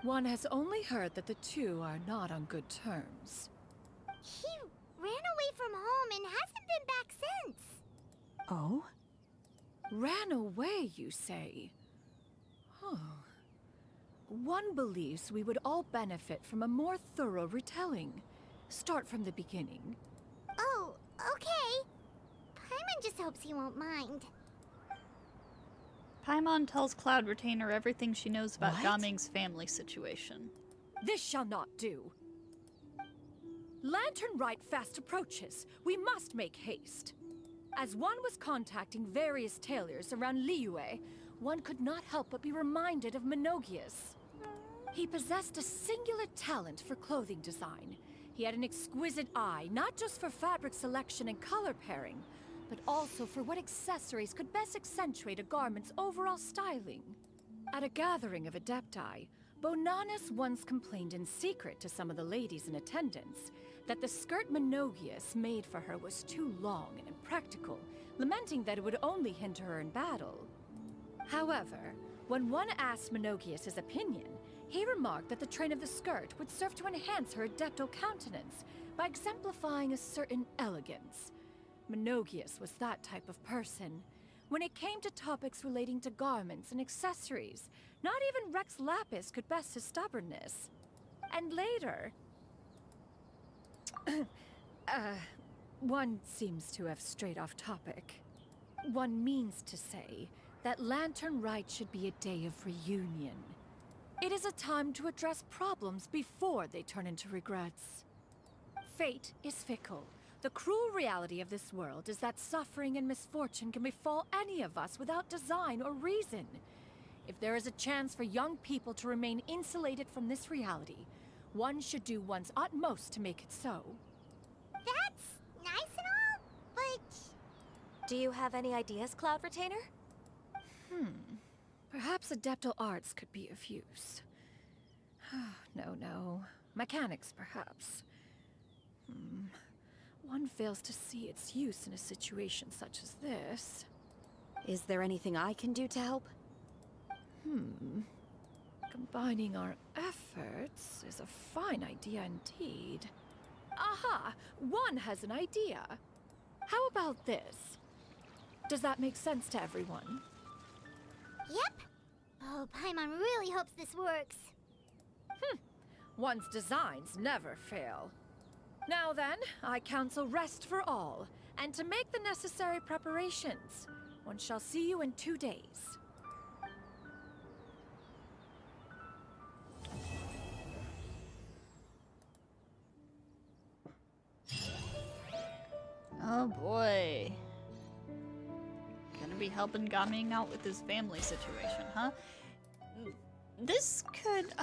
One has only heard that the two are not on good terms. He ran away from home and hasn't been back since. Oh? Ran away, you say? Oh. One believes we would all benefit from a more thorough retelling. Start from the beginning. Oh, okay. Paimon just hopes he won't mind. Paimon tells Cloud Retainer everything she knows about What? Gaming's family situation. This shall not do. Lantern Rite fast approaches. We must make haste. As one was contacting various tailors around Liyue, one could not help but be reminded of Menogius. He possessed a singular talent for clothing design. He had an exquisite eye, not just for fabric selection and color pairing, but also for what accessories could best accentuate a garment's overall styling. At a gathering of Adepti, Bonanus once complained in secret to some of the ladies in attendance that the skirt Menogius made for her was too long and impractical, lamenting that it would only hinder her in battle. However, when one asked Menogius his opinion, he remarked that the train of the skirt would serve to enhance her adeptal countenance by exemplifying a certain elegance. Menogius was that type of person. When it came to topics relating to garments and accessories, not even Rex Lapis could best his stubbornness. And later... one seems to have strayed off topic. One means to say that Lantern Rite should be a day of reunion. It is a time to address problems before they turn into regrets. Fate is fickle. The cruel reality of this world is that suffering and misfortune can befall any of us without design or reason. If there is a chance for young people to remain insulated from this reality, one should do one's utmost to make it so. That's nice and all, but... Do you have any ideas, Cloud Retainer? Perhaps adeptal arts could be of use. No. Mechanics, perhaps. One fails to see its use in a situation such as this. Is there anything I can do to help? Combining our efforts is a fine idea indeed. Aha! One has an idea. How about this? Does that make sense to everyone? Yep. Oh, Paimon really hopes this works. One's designs never fail. Now then, I counsel rest for all, and to make the necessary preparations. One shall see you in 2 days. Oh boy. Gonna be helping Gaming out with his family situation, huh? This could,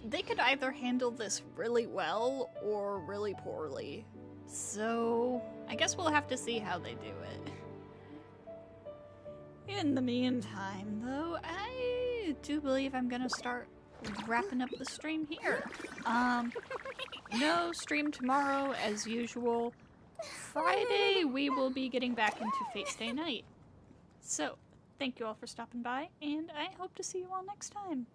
they could either handle this really well or really poorly. So, I guess we'll have to see how they do it. In the meantime, though, I do believe I'm gonna start wrapping up the stream here. No stream tomorrow, as usual. Friday, we will be getting back into Fate Stay Night. So, thank you all for stopping by, and I hope to see you all next time.